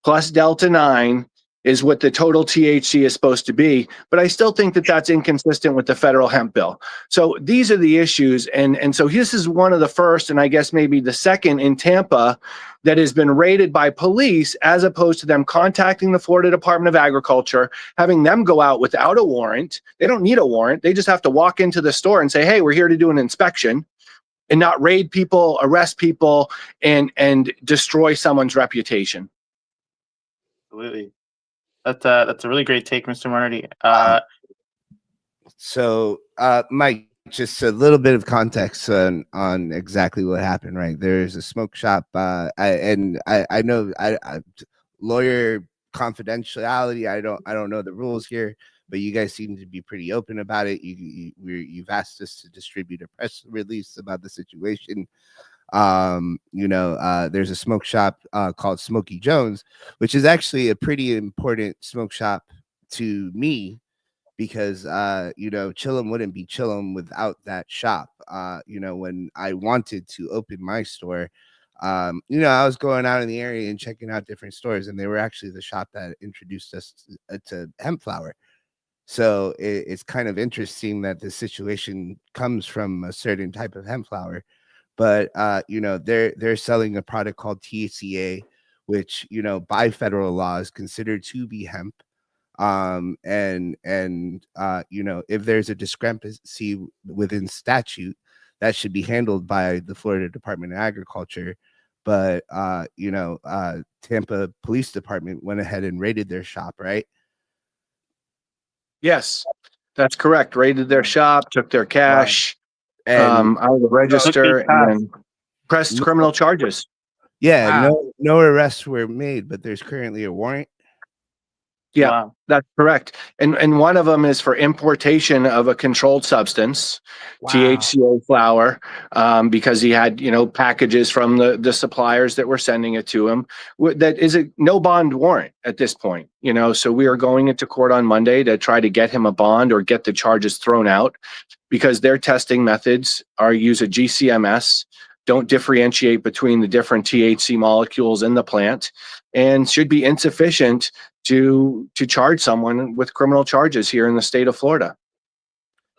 plus Delta 9 is what the total THC is supposed to be. But I still think that that's inconsistent with the federal hemp bill. So these are the issues. And so this is one of the first, and I guess maybe the second in Tampa, that has been raided by police, as opposed to them contacting the Florida Department of Agriculture, having them go out without a warrant. They don't need a warrant. They just have to walk into the store and say, hey, we're here to do an inspection, and not raid people, arrest people, and destroy someone's reputation. Absolutely. That's a really great take, Mr. Minardi. So, Mike, just a little bit of context on exactly what happened. Right, there's a smoke shop, I know lawyer confidentiality. I don't know the rules here, but you guys seem to be pretty open about it. You've asked us to distribute a press release about the situation. There's a smoke shop called Smoky Jones, which is actually a pretty important smoke shop to me because Chillum wouldn't be Chillum without that shop. When I wanted to open my store, I was going out in the area and checking out different stores, and they were actually the shop that introduced us to hemp flower. So it's kind of interesting that the situation comes from a certain type of hemp flower, but they're selling a product called THCA, which by federal law is considered to be hemp. If there's a discrepancy within statute, that should be handled by the Florida Department of Agriculture. But Tampa Police Department went ahead and raided their shop, right? Yes, that's correct. Raided their shop, took their cash And out of the register, and then pressed criminal charges. yeah, Wow. no arrests were made, but there's currently a warrant. Yeah, Wow. that's correct. And one of them is for importation of a controlled substance, Wow. THCA flower, because he had, packages from the suppliers that were sending it to him. That is a no bond warrant at this point, so we are going into court on Monday to try to get him a bond or get the charges thrown out because their testing methods use a GCMS, don't differentiate between the different THC molecules in the plant, and should be insufficient to charge someone with criminal charges here in the state of Florida.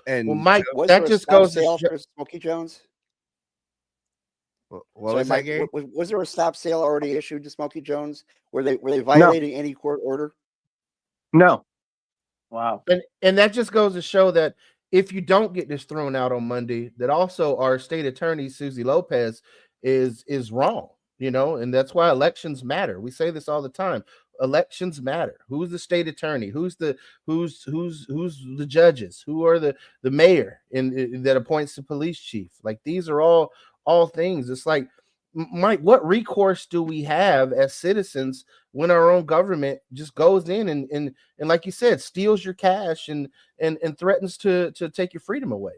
And Well, Mike, Was that there a just stop goes to sale show. for Smoky Jones? what Sorry, was that, Mike, Gary? was there a stop sale already issued to Smoky Jones? Were they violating any court order? No. Wow. And that just goes to show that if you don't get this thrown out on Monday, that also our state attorney Susie Lopez is wrong, and that's why elections matter. We say this all the time. Elections matter. Who's the state attorney? Who's the judges? Who are the mayor that appoints the police chief? Like, these are all things. It's like, Mike, what recourse do we have as citizens when our own government just goes in and like you said, steals your cash and threatens to take your freedom away?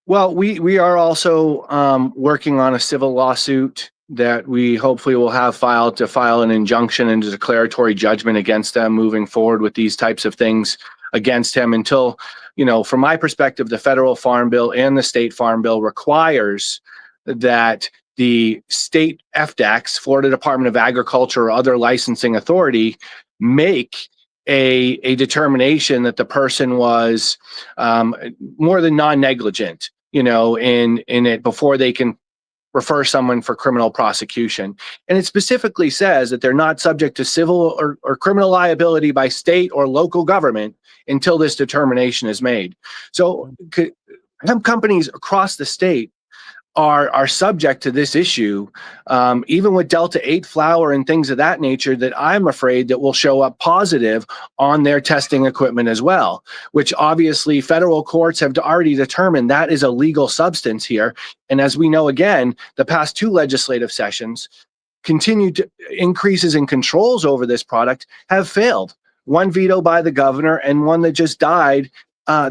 Well, we are also working on a civil lawsuit that we hopefully will have filed to file an injunction and a declaratory judgment against them moving forward with these types of things against him until, from my perspective, the federal farm bill and the state farm bill requires that the state FDACs, Florida Department of Agriculture, or other licensing authority make a determination that the person was more than non-negligent, in it before they can refer someone for criminal prosecution. And it specifically says that they're not subject to civil or criminal liability by state or local government until this determination is made. So hemp companies across the state are subject to this issue, even with Delta 8 flower and things of that nature, that I'm afraid that will show up positive on their testing equipment as well, which obviously federal courts have already determined that is a legal substance here. And as we know, again, the past 2 legislative sessions, continued increases in controls over this product have failed. One veto by the governor and one that just died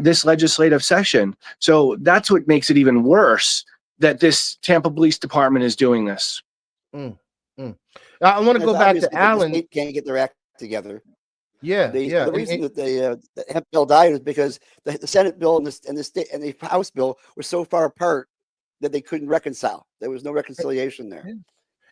this legislative session. So that's what makes it even worse that this Tampa Police Department is doing this. I want to go back to Alan. The state can't get their act together. Yeah, The reason that the hemp bill died is because the Senate bill and the state and the House bill were so far apart that they couldn't reconcile. There was no reconciliation there.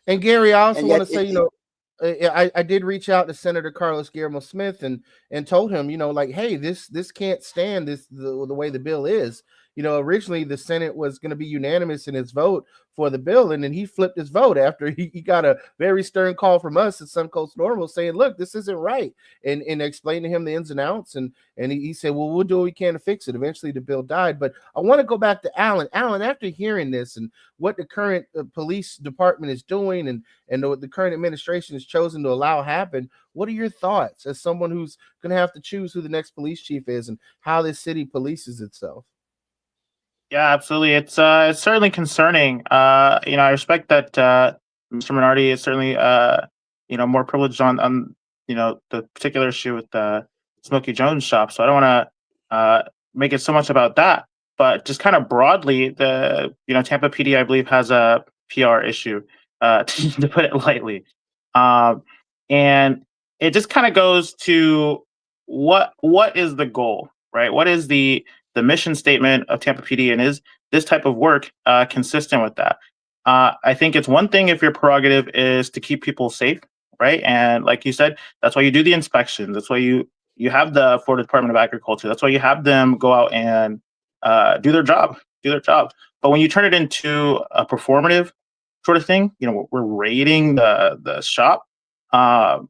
And Gary, I also want to say, it- I did reach out to Senator Carlos Guillermo Smith and told him, hey, this can't stand the way the bill is. Originally the Senate was going to be unanimous in its vote for the bill, and then he flipped his vote after he got a very stern call from us at Suncoast Normal saying, look, this isn't right, and explained to him the ins and outs, and he said, well, we'll do what we can to fix it. Eventually the bill died. But I want to go back to Alan. Alan, after hearing this and what the current police department is doing and what the current administration has chosen to allow happen, what are your thoughts as someone who's going to have to choose who the next police chief is and how this city polices itself? Yeah, absolutely. It's certainly concerning. I respect that Mr. Minardi is certainly more privileged on the particular issue with the Smoky Jones shop. So I don't want to make it so much about that, but just kind of broadly, the Tampa PD, I believe, has a PR issue, to put it lightly. And it just kind of goes to what is the goal, right? What is the mission statement of Tampa PD, and is this type of work consistent with that? I think it's one thing if your prerogative is to keep people safe, right? And like you said, that's why you do the inspections. That's why you have the Florida Department of Agriculture. That's why you have them go out and do their job. But when you turn it into a performative sort of thing, we're raiding the shop. And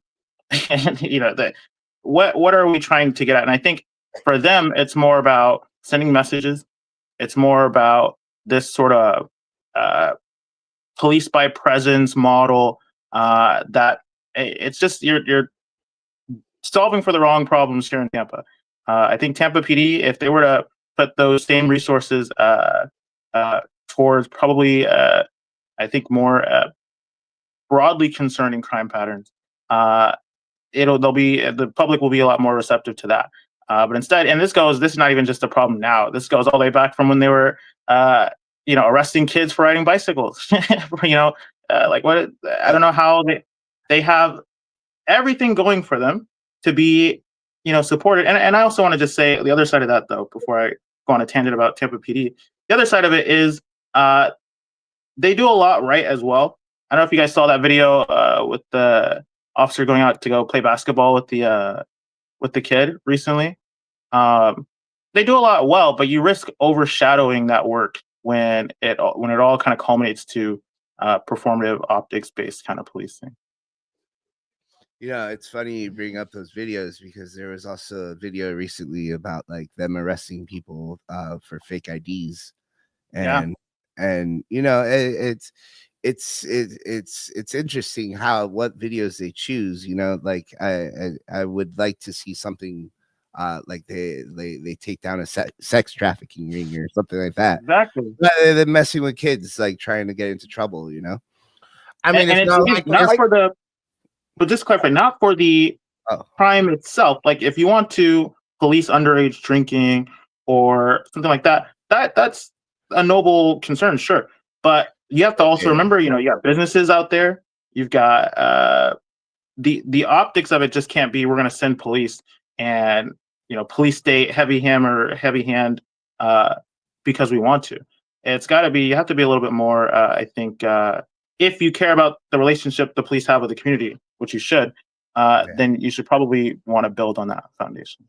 what are we trying to get at? And I think for them, it's more about sending messages. It's more about this sort of police by presence model, that it's just you're solving for the wrong problems here in Tampa. I think Tampa PD, if they were to put those same resources towards probably, I think more broadly concerning crime patterns, the public will be a lot more receptive to that. But instead, and this is not even just a problem now. This goes all the way back from when they were, arresting kids for riding bicycles. Like what? I don't know how they have everything going for them to be, supported. And I also want to just say the other side of that, though, before I go on a tangent about Tampa PD. The other side of it is they do a lot right as well. I don't know if you guys saw that video with the officer going out to go play basketball with the kid recently. They do a lot well, but you risk overshadowing that work when it all kind of culminates to performative optics-based kind of policing. It's funny you bring up those videos, because there was also a video recently about like them arresting people for fake IDs, and it's interesting what videos they choose. Like I would like to see something like they take down a sex trafficking ring or something like that. Exactly. Rather than messing with kids, like trying to get into trouble. I mean, and it's not for the. But just clarify, not for the crime itself. Like if you want to police underage drinking or something like that, that's a noble concern, sure. But you have to also remember, you got businesses out there. You've got the optics of it just can't be we're going to send police and police state heavy hand because we want to. It's got to be, you have to be a little bit more. I think if you care about the relationship the police have with the community, which you should, then you should probably want to build on that foundation.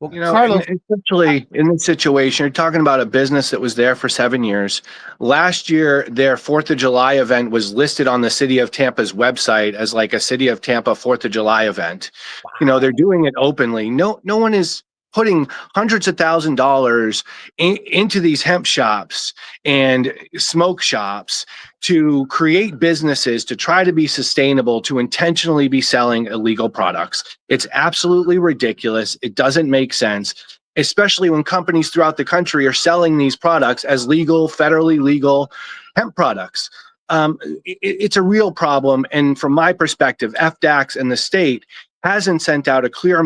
Well, Carlos, essentially in this situation, you're talking about a business that was there for 7 years. Last year, their 4th of July event was listed on the City of Tampa's website as like a City of Tampa 4th of July event. Wow. They're doing it openly. No one is putting hundreds of $1,000s into these hemp shops and smoke shops to create businesses to try to be sustainable, to intentionally be selling illegal products. It's absolutely ridiculous. It doesn't make sense, especially when companies throughout the country are selling these products as legal, federally legal hemp products. It's a real problem. And from my perspective, FDACS and the state hasn't sent out a clear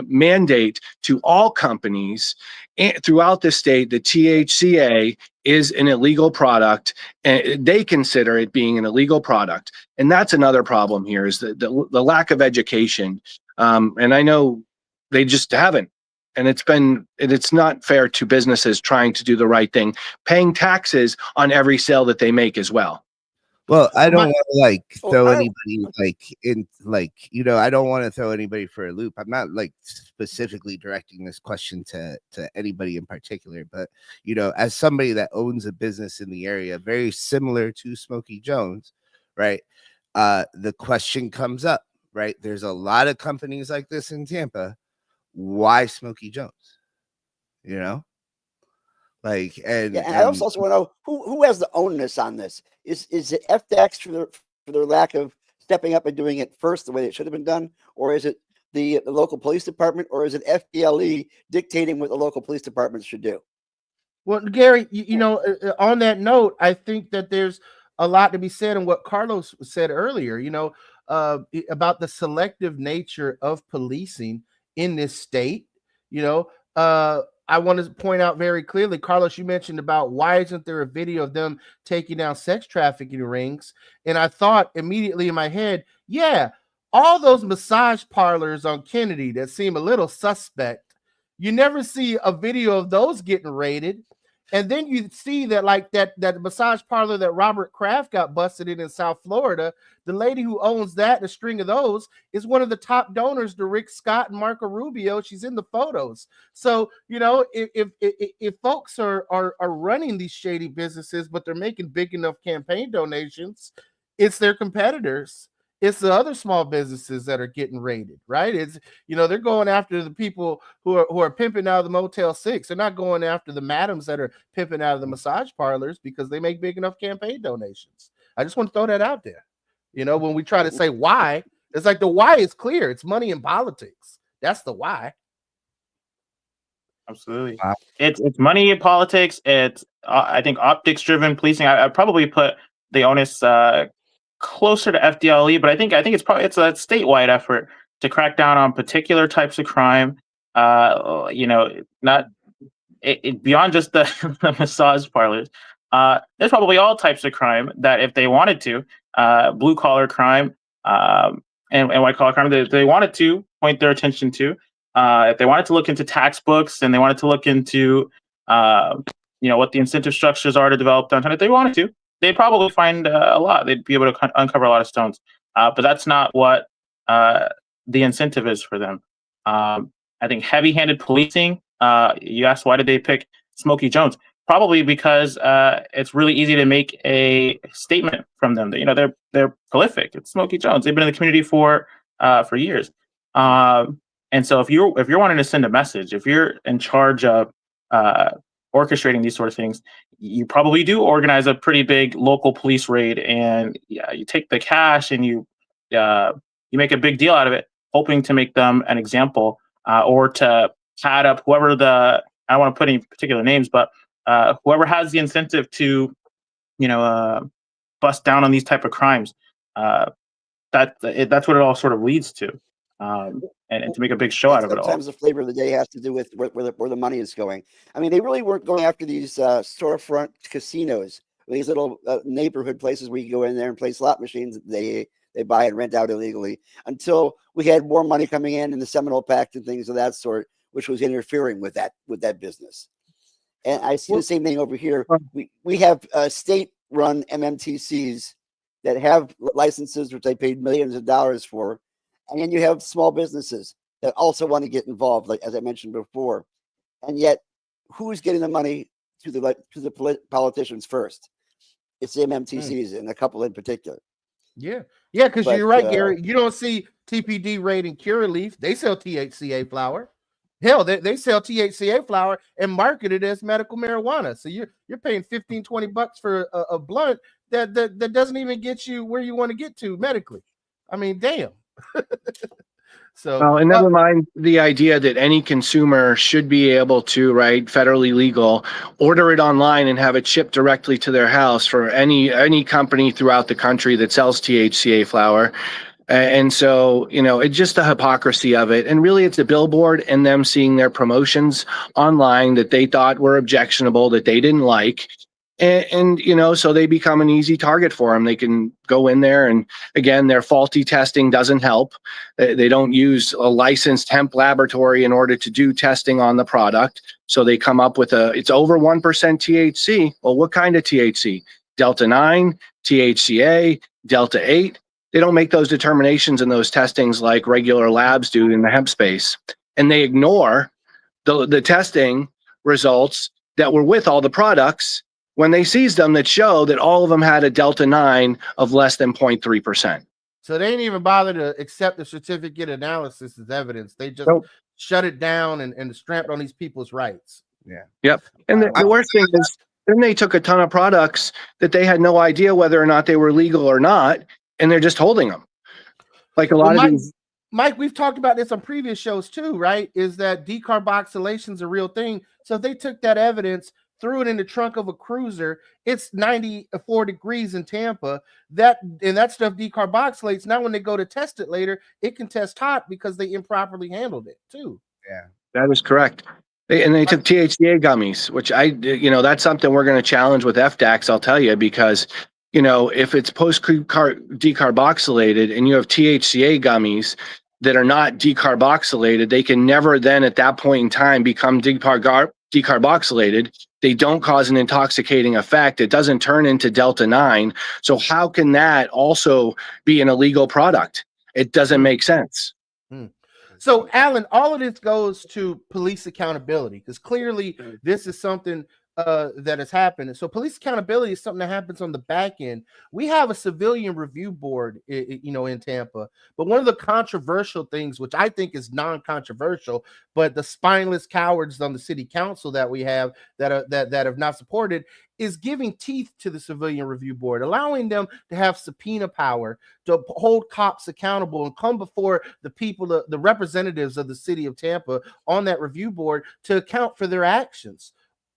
mandate to all companies throughout the state that THCA is an illegal product, and they consider it being an illegal product. And that's another problem here, is the lack of education. And I know they just haven't. And it's not fair to businesses trying to do the right thing, paying taxes on every sale that they make as well. Well, I don't want to throw anybody I don't want to throw anybody for a loop. I'm not specifically directing this question to anybody in particular, but as somebody that owns a business in the area very similar to Smokey Jones, right? The question comes up, right? There's a lot of companies like this in Tampa. Why Smokey Jones? And I also want to know who has the onus on this. Is it FDACS for their lack of stepping up and doing it first the way it should have been done, or is it the local police department, or is it FDLE dictating what the local police departments should do? Well, Gary, on that note, I think that there's a lot to be said on what Carlos said earlier. About the selective nature of policing in this state. I want to point out very clearly, Carlos, you mentioned about why isn't there a video of them taking down sex trafficking rings? And I thought immediately in my head, yeah, all those massage parlors on Kennedy that seem a little suspect, you never see a video of those getting raided. And then you see that like that massage parlor that Robert Kraft got busted in South Florida, the lady who owns that, a string of those, is one of the top donors to Rick Scott and Marco Rubio. She's in the photos. So, you know, if folks are running these shady businesses, but they're making big enough campaign donations, it's their competitors. It's the other small businesses that are getting raided, right? It's, you know, they're going after the people who are pimping out of the Motel 6. They're not going after the madams that are pimping out of the massage parlors because they make big enough campaign donations. I just want to throw that out there. You know, when we try to say why, it's like the why is clear. It's money in politics. That's the why. Absolutely. Wow. It's money in politics. It's I think optics driven policing. I'd probably put the onus closer to FDLE, but I think it's a statewide effort to crack down on particular types of crime. You know, not beyond just the, the massage parlors. There's probably all types of crime that if they wanted to, blue collar crime and white collar crime, they wanted to point their attention to. If they wanted to look into tax books and they wanted to look into you know, what the incentive structures are to develop downtown, if they wanted to, they'd probably find a lot. They'd be able to uncover a lot of stones. But that's not what the incentive is for them. I think heavy-handed policing. You asked why did they pick Smokey Jones? Probably because it's really easy to make a statement from them that, you know, they're prolific. It's Smokey Jones. They've been in the community for years. And so if you're wanting to send a message, if you're in charge of orchestrating these sort of things, you probably do organize a pretty big local police raid, and you take the cash and you make a big deal out of it, hoping to make them an example or to pad up whoever I don't want to put any particular names, but whoever has the incentive to, you know, bust down on these type of crimes. That's what it all sort of leads to. And to make a big show out of it all. Sometimes the flavor of the day has to do with where the money is going. I mean, they really weren't going after these storefront casinos, these little neighborhood places where you go in there and play slot machines. They buy and rent out illegally until we had more money coming in the Seminole Pact and things of that sort, which was interfering with that business. And I see the same thing over here. We have state-run MMTCs that have licenses which they paid millions of dollars for. And then you have small businesses that also want to get involved, like as I mentioned before. And yet, who's getting the money to the politicians first? It's the MMTCs and a couple in particular. Yeah, because you're right, Gary. You don't see TPD raiding Curaleaf. They sell THCA flower. Hell, they sell THCA flower and market it as medical marijuana. So you're paying $15-20 for a blunt that doesn't even get you where you want to get to medically. I mean, damn. So, well, and never mind the idea that any consumer should be able to, right, federally legal, order it online and have it shipped directly to their house for any company throughout the country that sells THCA flower. And so, you know, it's just the hypocrisy of it. And really, it's a billboard and them seeing their promotions online that they thought were objectionable, that they didn't like. And you know, so they become an easy target for them. They can go in there, and again, their faulty testing doesn't help. They don't use a licensed hemp laboratory in order to do testing on the product. So they come up with it's over 1% THC. Well, what kind of THC? Delta 9, THCA, Delta 8. They don't make those determinations in those testings like regular labs do in the hemp space. And they ignore the testing results that were with all the products when they seized them that show that all of them had a Delta 9 of less than 0.3%. So they didn't even bother to accept the certificate analysis as evidence. They just shut it down and strapped on these people's rights. Yeah. Yep. And the worst thing is, then they took a ton of products that they had no idea whether or not they were legal or not, and they're just holding them. Like a lot of these. Mike, we've talked about this on previous shows too, right? Is that decarboxylation is a real thing. So if they took that evidence, threw it in the trunk of a cruiser, it's 94 degrees in Tampa. That stuff decarboxylates. Now when they go to test it later, it can test hot because they improperly handled it too. Yeah, that is correct. They took THCA gummies, which that's something we're going to challenge with FDAX, I'll tell you, because, if it's decarboxylated and you have THCA gummies that are not decarboxylated, they can never then at that point in time become decarboxylated. They don't cause an intoxicating effect. It doesn't turn into Delta 9. So how can that also be an illegal product? It doesn't make sense. So, Alan, all of this goes to police accountability, because clearly this is something that has happened. And so police accountability is something that happens on the back end. We have a civilian review board, in Tampa. But one of the controversial things, which I think is non-controversial, but the spineless cowards on the city council that we have that have not supported, is giving teeth to the civilian review board, allowing them to have subpoena power to hold cops accountable and come before the people, the representatives of the city of Tampa on that review board to account for their actions.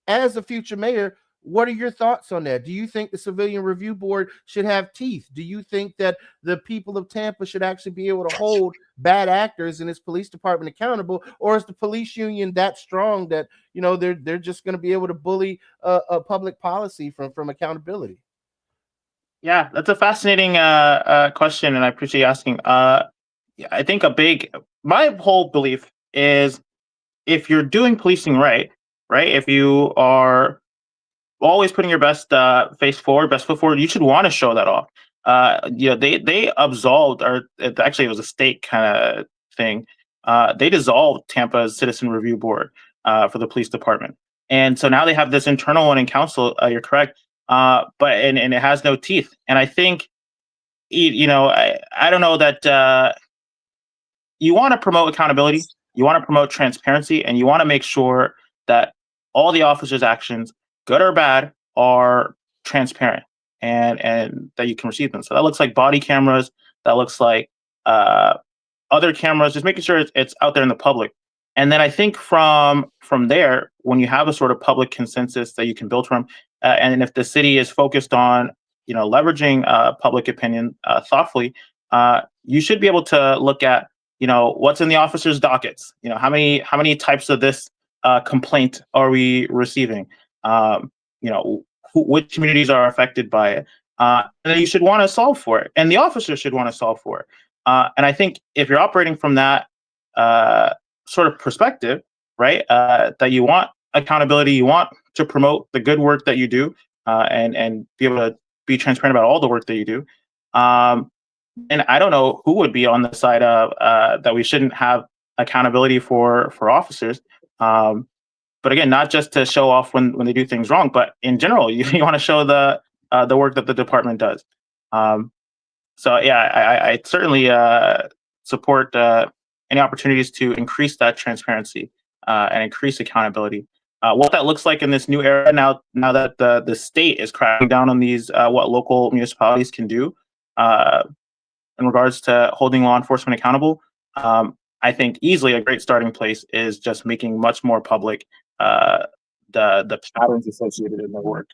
As a future mayor, what are your thoughts on that? Do you think the civilian review board should have teeth? Do you think that the people of Tampa should actually be able to hold bad actors in its police department accountable, or is the police union that strong that they're just going to be able to bully a public policy from accountability? Yeah, that's a fascinating question, and I appreciate you asking. I think my whole belief is, if you're doing policing right, if you are always putting your best best foot forward, you should want to show that off. They absolved, or actually it was a state kind of thing. They dissolved Tampa's Citizen Review Board for the police department, and so now they have this internal one in council. You're correct, but it has no teeth. And I think, I don't know that you want to promote accountability, you want to promote transparency, and you want to make sure that all the officers' actions, good or bad, are transparent and that you can receive them. So that looks like body cameras, that looks like other cameras, just making sure it's out there in the public. And then I think from there, when you have a sort of public consensus that you can build from, and if the city is focused on leveraging public opinion thoughtfully, you should be able to look at what's in the officers' dockets. How many types of this complaint are we receiving? Which communities are affected by it? And then you should want to solve for it, and the officers should want to solve for it. And I think if you're operating from that sort of perspective, right, that you want accountability, you want to promote the good work that you do, and be able to be transparent about all the work that you do. And I don't know who would be on the side of that we shouldn't have accountability for officers. But again, not just to show off when they do things wrong, but in general, you want to show the work that the department does. So yeah, I certainly support any opportunities to increase that transparency and increase accountability. What that looks like in this new era now that the state is cracking down on these, what local municipalities can do in regards to holding law enforcement accountable. I think easily a great starting place is just making much more public the patterns associated in their work.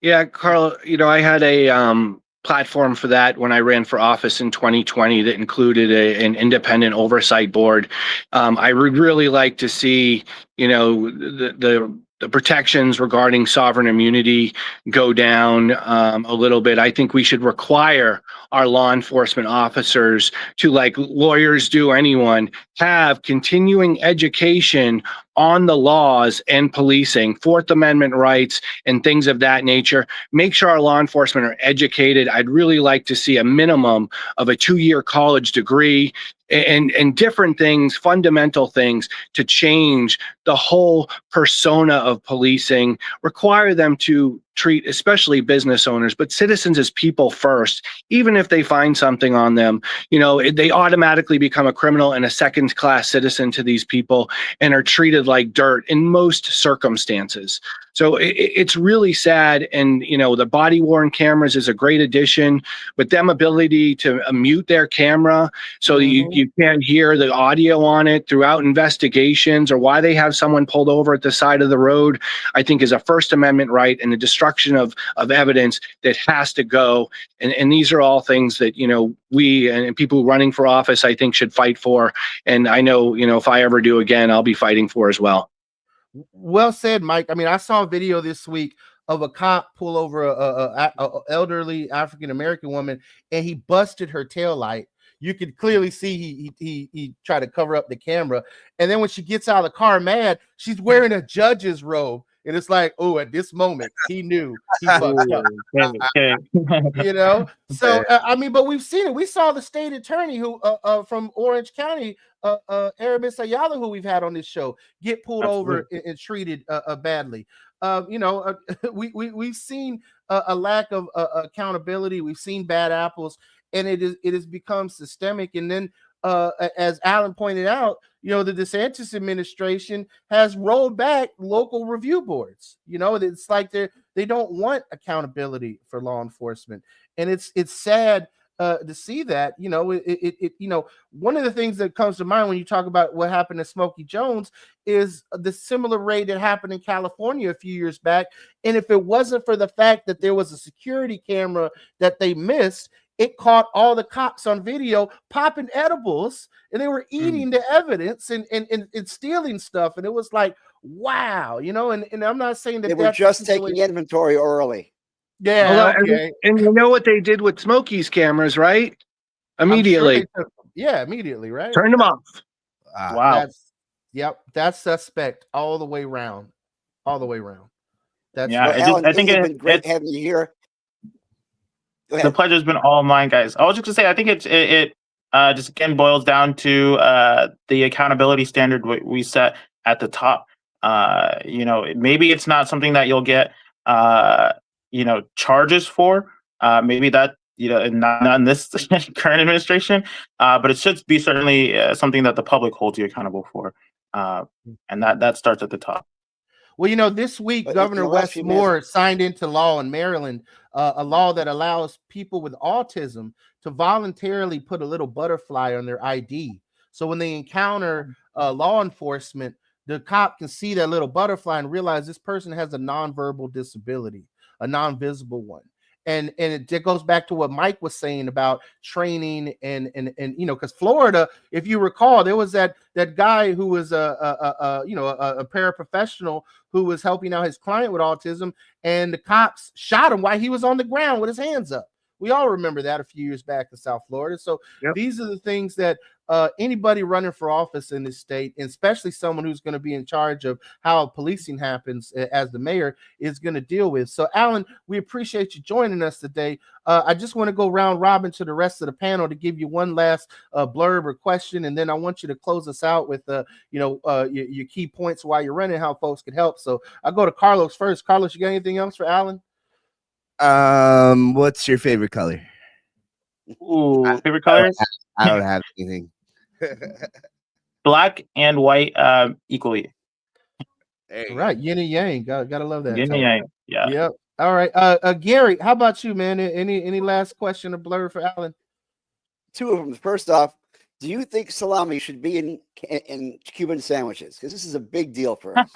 Yeah, Carl, I had a platform for that when I ran for office in 2020 that included an independent oversight board. I would really like to see, the protections regarding sovereign immunity go down a little bit. I think we should require our law enforcement officers to, like lawyers do anyone, have continuing education on the laws and policing, Fourth Amendment rights, and things of that nature. Make sure our law enforcement are educated. I'd really like to see a minimum of a 2-year college degree and different things, fundamental things to change the whole persona of policing. Require them to treat especially business owners, but citizens as people first. Even if they find something on them, they automatically become a criminal and a second-class citizen to these people and are treated like dirt in most circumstances. So it's really sad. And, the body worn cameras is a great addition, but them ability to mute their camera so that you can't hear the audio on it throughout investigations, or why they have someone pulled over at the side of the road, I think is a First Amendment right, and the destruction of evidence that has to go. And these are all things that, we and people running for office, I think, should fight for. And I know, if I ever do again, I'll be fighting for as well. Well said, Mike. I mean, I saw a video this week of a cop pull over a elderly African-American woman, and he busted her taillight. You could clearly see he tried to cover up the camera. And then when she gets out of the car mad, she's wearing a judge's robe. And it's like, oh, at this moment, he knew he fucked up. So, I mean, but we've seen it. We saw the state attorney who from Orange County, Aramis Ayala, who we've had on this show, get pulled over and treated badly. We've seen a lack of accountability. We've seen bad apples, and it has become systemic. And then, as Alan pointed out, the DeSantis administration has rolled back local review boards. It's like they don't want accountability for law enforcement, and it's sad to see that. One of the things that comes to mind when you talk about what happened to Smokey Jones is the similar raid that happened in California a few years back. And if it wasn't for the fact that there was a security camera that they missed, it caught all the cops on video popping edibles, and they were eating the evidence and stealing stuff. And it was like, wow, and I'm not saying that they were just taking inventory early. Yeah. Okay. And you know what they did with Smokey's cameras, right? Immediately. Sure immediately, right? Turned them off. Wow. That's suspect all the way around. All the way around. That's Alan, I think it's been great having you here. The pleasure's been all mine, guys. I was just gonna say, I think it just again boils down to the accountability standard we set at the top. Maybe it's not something that you'll get charges for. Maybe that not in this current administration, but it should be certainly something that the public holds you accountable for, and that starts at the top. Well, this week, Governor Wes Moore signed into law in Maryland a law that allows people with autism to voluntarily put a little butterfly on their ID. So when they encounter law enforcement, the cop can see that little butterfly and realize this person has a nonverbal disability, a non-visible one. And it goes back to what Mike was saying about training and because Florida, if you recall, there was that guy who was a paraprofessional who was helping out his client with autism, and the cops shot him while he was on the ground with his hands up. We all remember that a few years back in South Florida. So these are the things that anybody running for office in this state, and especially someone who's going to be in charge of how policing happens as the mayor, is going to deal with. So, Alan, we appreciate you joining us today. I just want to go round robin to the rest of the panel to give you one last blurb or question, and then I want you to close us out with your key points while you're running, how folks can help. So I'll go to Carlos first. Carlos, you got anything else for Alan? What's your favorite color? Ooh, favorite colors? I don't have anything. Black and white equally. Right, yin and yang. Gotta love that. Yin and yang. Yeah. Yep. All right. Gary, how about you, man? Any last question or blur for Alan? Two of them. First off, do you think salami should be in Cuban sandwiches? Because this is a big deal for us.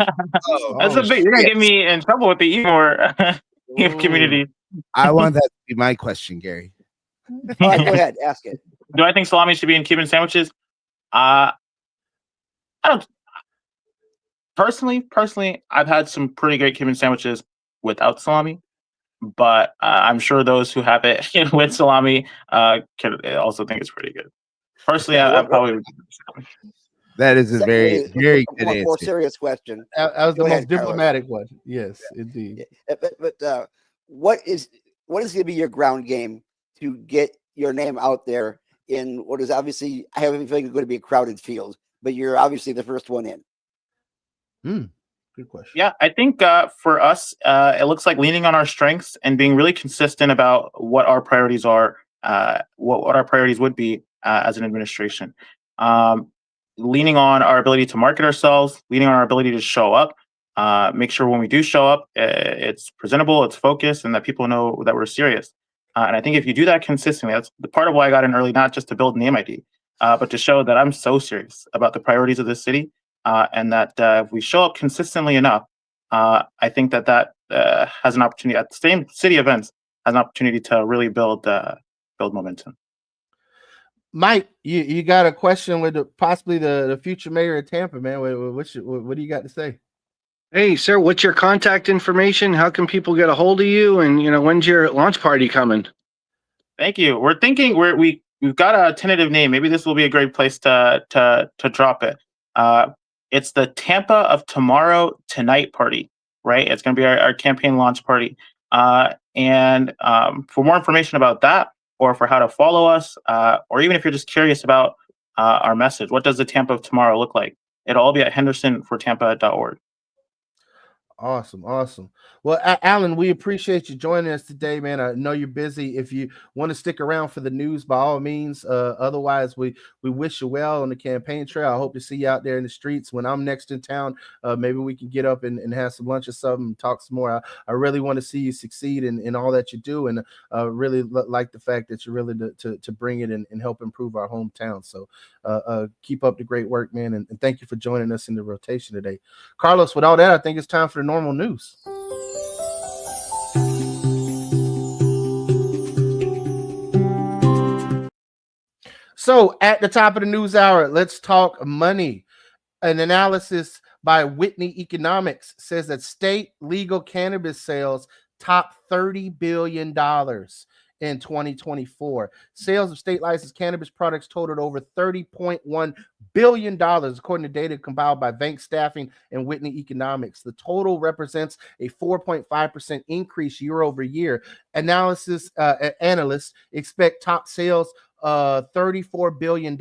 That's a big. You're gonna get me in trouble with the Esports community. I want that to be my question, Gary. All right, go ahead, ask it. Do I think salami should be in Cuban sandwiches? I don't. Personally, I've had some pretty great Cuban sandwiches without salami, but I'm sure those who have it with salami can also think it's pretty good. Personally, I probably would. That is a very good answer. More serious question. That was the most diplomatic one. Yes, indeed. But what is going to be your ground game to get your name out there in what is obviously, I have a feeling it's going to be a crowded field, but you're obviously the first one in. Good question. Yeah, I think for us, it looks like leaning on our strengths and being really consistent about what our priorities are, what our priorities would be as an administration. Leaning on our ability to market ourselves, leaning on our ability to show up, make sure when we do show up, it's presentable, it's focused, and that people know that we're serious. And I think if you do that consistently, that's the part of why I got in early, not just to build name ID, but to show that I'm so serious about the priorities of this city, and that if we show up consistently enough, I think that has an opportunity at the same city events, has an opportunity to really build momentum. Mike, you got a question with possibly the future mayor of Tampa, man. What do you got to say? Hey, sir, what's your contact information? How can people get a hold of you? And when's your launch party coming? Thank you. We're thinking we've got a tentative name. Maybe this will be a great place to drop it. It's the Tampa of Tomorrow Tonight party, right? It's going to be our campaign launch party. And for more information about that, or for how to follow us, or even if you're just curious about our message, what does the Tampa of Tomorrow look like? It'll all be at hendersonfortampa.org. Awesome. Well, Alan, we appreciate you joining us today, man. I know you're busy. If you want to stick around for the news, by all means. Otherwise, we wish you well on the campaign trail. I hope to see you out there in the streets when I'm next in town. Maybe we can get up and have some lunch or something and talk some more. I really want to see you succeed in all that you do, and really like the fact that you're really to bring it and help improve our hometown. So keep up the great work, man, and thank you for joining us in the rotation today. Carlos, with all that, I think it's time for the normal news. So at the top of the news hour, let's talk money. An analysis by Whitney Economics says that state legal cannabis sales top $30 billion in 2024. Sales of state licensed cannabis products totaled over $30.1 billion, according to data compiled by Bank Staffing and Whitney Economics. The total represents a 4.5% increase year over year. Analysts expect top sales $34 billion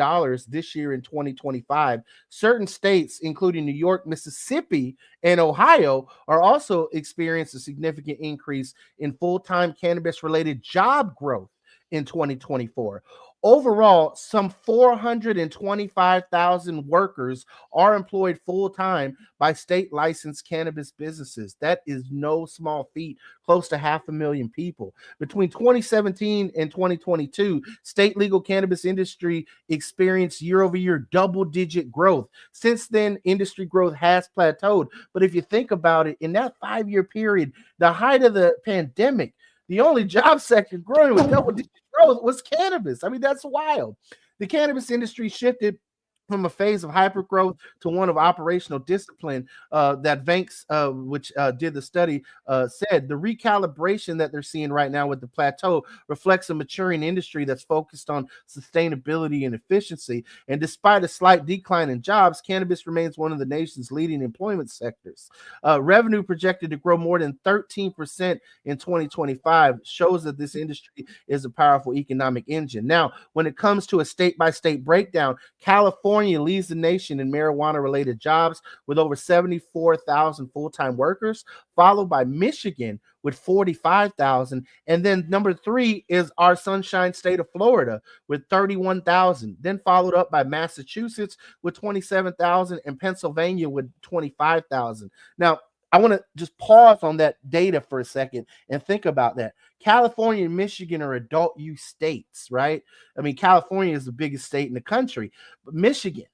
this year in 2025. Certain states, including New York, Mississippi, and Ohio, are also experiencing a significant increase in full-time cannabis-related job growth in 2024. Overall, some 425,000 workers are employed full-time by state licensed cannabis businesses. That is no small feat, close to 500,000 people. Between 2017 and 2022, state legal cannabis industry experienced year-over-year double-digit growth. Since then, industry growth has plateaued. But if you think about it, in that 5-year period, the height of the pandemic, the only job sector growing with double-digit growth was cannabis. I mean, that's wild. The cannabis industry shifted from a phase of hypergrowth to one of operational discipline. That Banks, which did the study, said the recalibration that they're seeing right now with the plateau reflects a maturing industry that's focused on sustainability and efficiency. And despite a slight decline in jobs, cannabis remains one of the nation's leading employment sectors. Revenue projected to grow more than 13% in 2025 shows that this industry is a powerful economic engine. Now, when it comes to a state-by-state breakdown, California leads the nation in marijuana-related jobs with over 74,000 full-time workers, followed by Michigan with 45,000. And then number 3 is our sunshine state of Florida with 31,000. Then followed up by Massachusetts with 27,000 and Pennsylvania with 25,000. Now, I want to just pause on that data for a second and think about that. California and Michigan are adult use states, right? I mean, California is the biggest state in the country, but Michigan,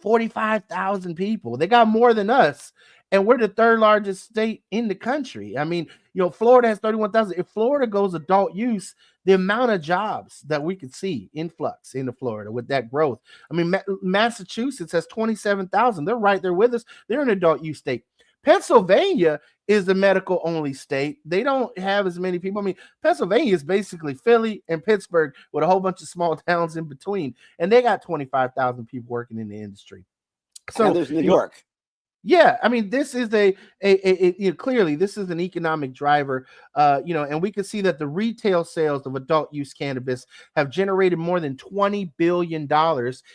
45,000 people. They got more than us, and we're the 3rd largest state in the country. I mean, Florida has 31,000. If Florida goes adult use, the amount of jobs that we could see influx into Florida with that growth. I mean, Massachusetts has 27,000. They're right there with us. They're an adult use state. Pennsylvania is a medical only state. They don't have as many people. I mean, Pennsylvania is basically Philly and Pittsburgh with a whole bunch of small towns in between. And they got 25,000 people working in the industry. So and there's New York. Yeah, I mean, this is clearly this is an economic driver, and we can see that the retail sales of adult use cannabis have generated more than $20 billion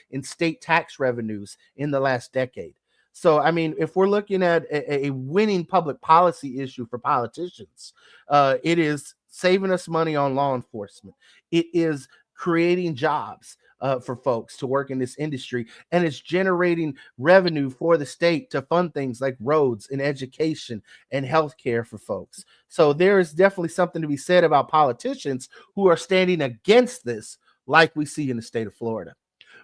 in state tax revenues in the last decade. So, I mean, if we're looking at a winning public policy issue for politicians, it is saving us money on law enforcement. It is creating jobs. for folks to work in this industry, and it's generating revenue for the state to fund things like roads and education and healthcare for folks. So there is definitely something to be said about politicians who are standing against this, like we see in the state of Florida.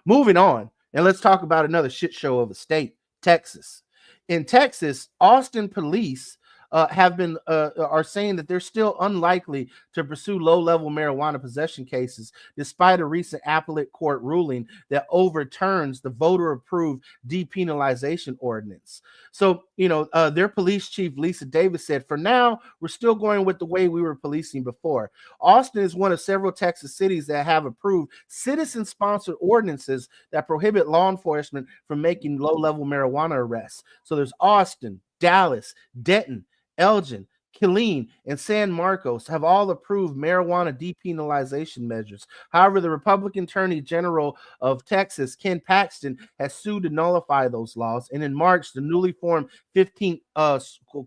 Moving on, and let's talk about another shit show of a state, Texas. In Texas, Austin police are saying that they're still unlikely to pursue low-level marijuana possession cases, despite a recent appellate court ruling that overturns the voter-approved depenalization ordinance. So, their police chief, Lisa Davis, said, for now, we're still going with the way we were policing before. Austin is one of several Texas cities that have approved citizen-sponsored ordinances that prohibit law enforcement from making low-level marijuana arrests. So there's Austin, Dallas, Denton, Elgin, Killeen, and San Marcos have all approved marijuana depenalization measures. However, the Republican Attorney General of Texas, Ken Paxton, has sued to nullify those laws. And in March, the newly formed 15th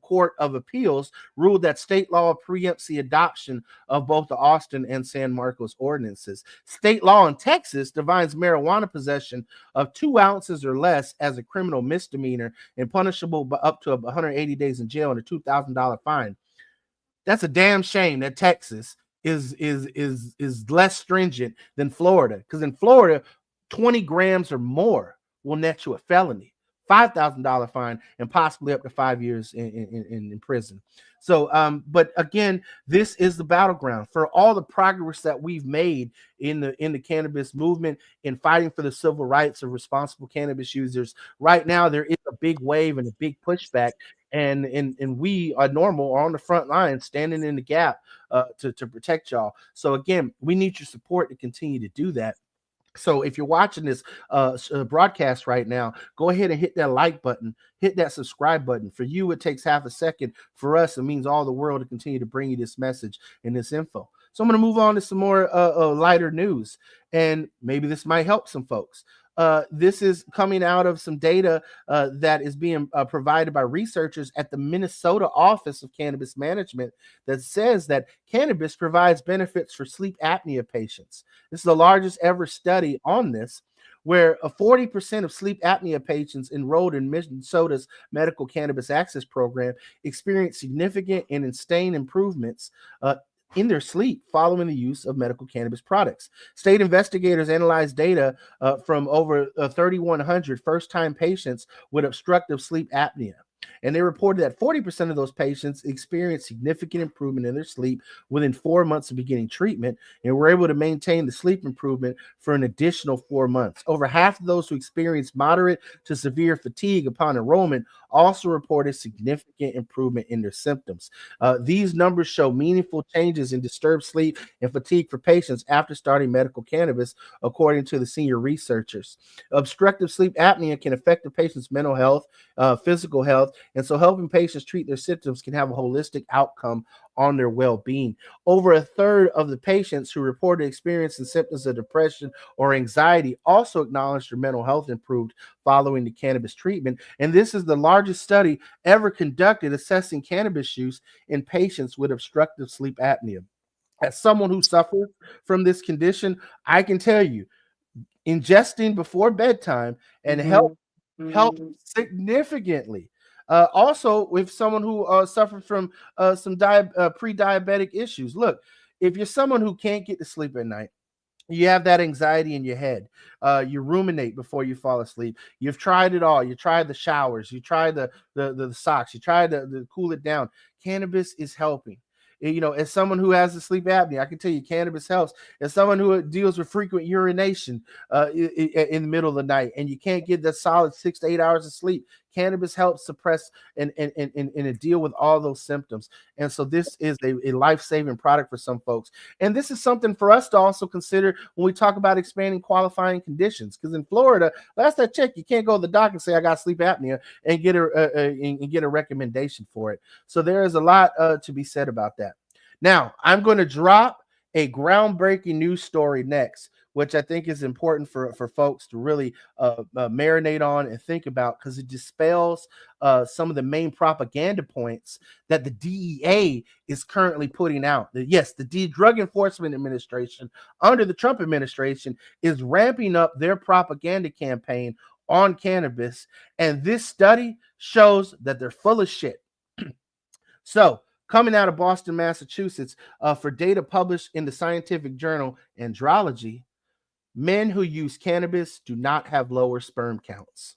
Court of Appeals ruled that state law preempts the adoption of both the Austin and San Marcos ordinances. State law in Texas defines marijuana possession of 2 ounces or less as a criminal misdemeanor and punishable by up to 180 days in jail and a $2,000 fine. That's a damn shame that Texas is less stringent than Florida, because in Florida, 20 grams or more will net you a felony, $5,000 fine, and possibly up to 5 years in prison. So, but again, this is the battleground for all the progress that we've made in the cannabis movement in fighting for the civil rights of responsible cannabis users. Right now, there is a big wave and a big pushback. And we are on the front line, standing in the gap to protect y'all. So again, we need your support to continue to do that. So if you're watching this broadcast right now, go ahead and hit that like button, hit that subscribe button. For you, it takes half a second. For us, it means all the world to continue to bring you this message and this info. So I'm going to move on to some more lighter news, and maybe this might help some folks. This is coming out of some data that is being provided by researchers at the Minnesota Office of Cannabis Management that says that cannabis provides benefits for sleep apnea patients. This is the largest ever study on this, where 40% of sleep apnea patients enrolled in Minnesota's medical cannabis access program experienced significant and sustained improvements in their sleep following the use of medical cannabis products. State investigators analyzed data from over 3,100 first-time patients with obstructive sleep apnea. And they reported that 40% of those patients experienced significant improvement in their sleep within 4 months of beginning treatment, and were able to maintain the sleep improvement for an additional 4 months. Over half of those who experienced moderate to severe fatigue upon enrollment also reported significant improvement in their symptoms. These numbers show meaningful changes in disturbed sleep and fatigue for patients after starting medical cannabis, according to the senior researchers. Obstructive sleep apnea can affect the patient's mental health, physical health, and so helping patients treat their symptoms can have a holistic outcome on their well-being. Over a third of the patients who reported experiencing symptoms of depression or anxiety also acknowledged their mental health improved following the cannabis treatment. And this is the largest study ever conducted assessing cannabis use in patients with obstructive sleep apnea. As someone who suffers from this condition, I can tell you, ingesting before bedtime and help significantly. Also, with someone who suffered from some pre-diabetic issues. Look, if you're someone who can't get to sleep at night, you have that anxiety in your head. You ruminate before you fall asleep. You've tried it all. You tried the showers. You tried the socks. You tried to cool it down. Cannabis is helping. As someone who has the sleep apnea, I can tell you cannabis helps. As someone who deals with frequent urination in the middle of the night, and you can't get that solid 6 to 8 hours of sleep, cannabis helps suppress and deal with all those symptoms. And so this is a life-saving product for some folks. And this is something for us to also consider when we talk about expanding qualifying conditions. Because in Florida, last I checked, you can't go to the doctor and say, I got sleep apnea and get a recommendation for it. So there is a lot to be said about that. Now, I'm going to drop a groundbreaking news story next, which I think is important for folks to really marinate on and think about, because it dispels some of the main propaganda points that the DEA is currently putting out. Yes, the Drug Enforcement Administration under the Trump administration is ramping up their propaganda campaign on cannabis, and this study shows that they're full of shit. So, coming out of Boston, Massachusetts, for data published in the scientific journal Andrology, men who use cannabis do not have lower sperm counts.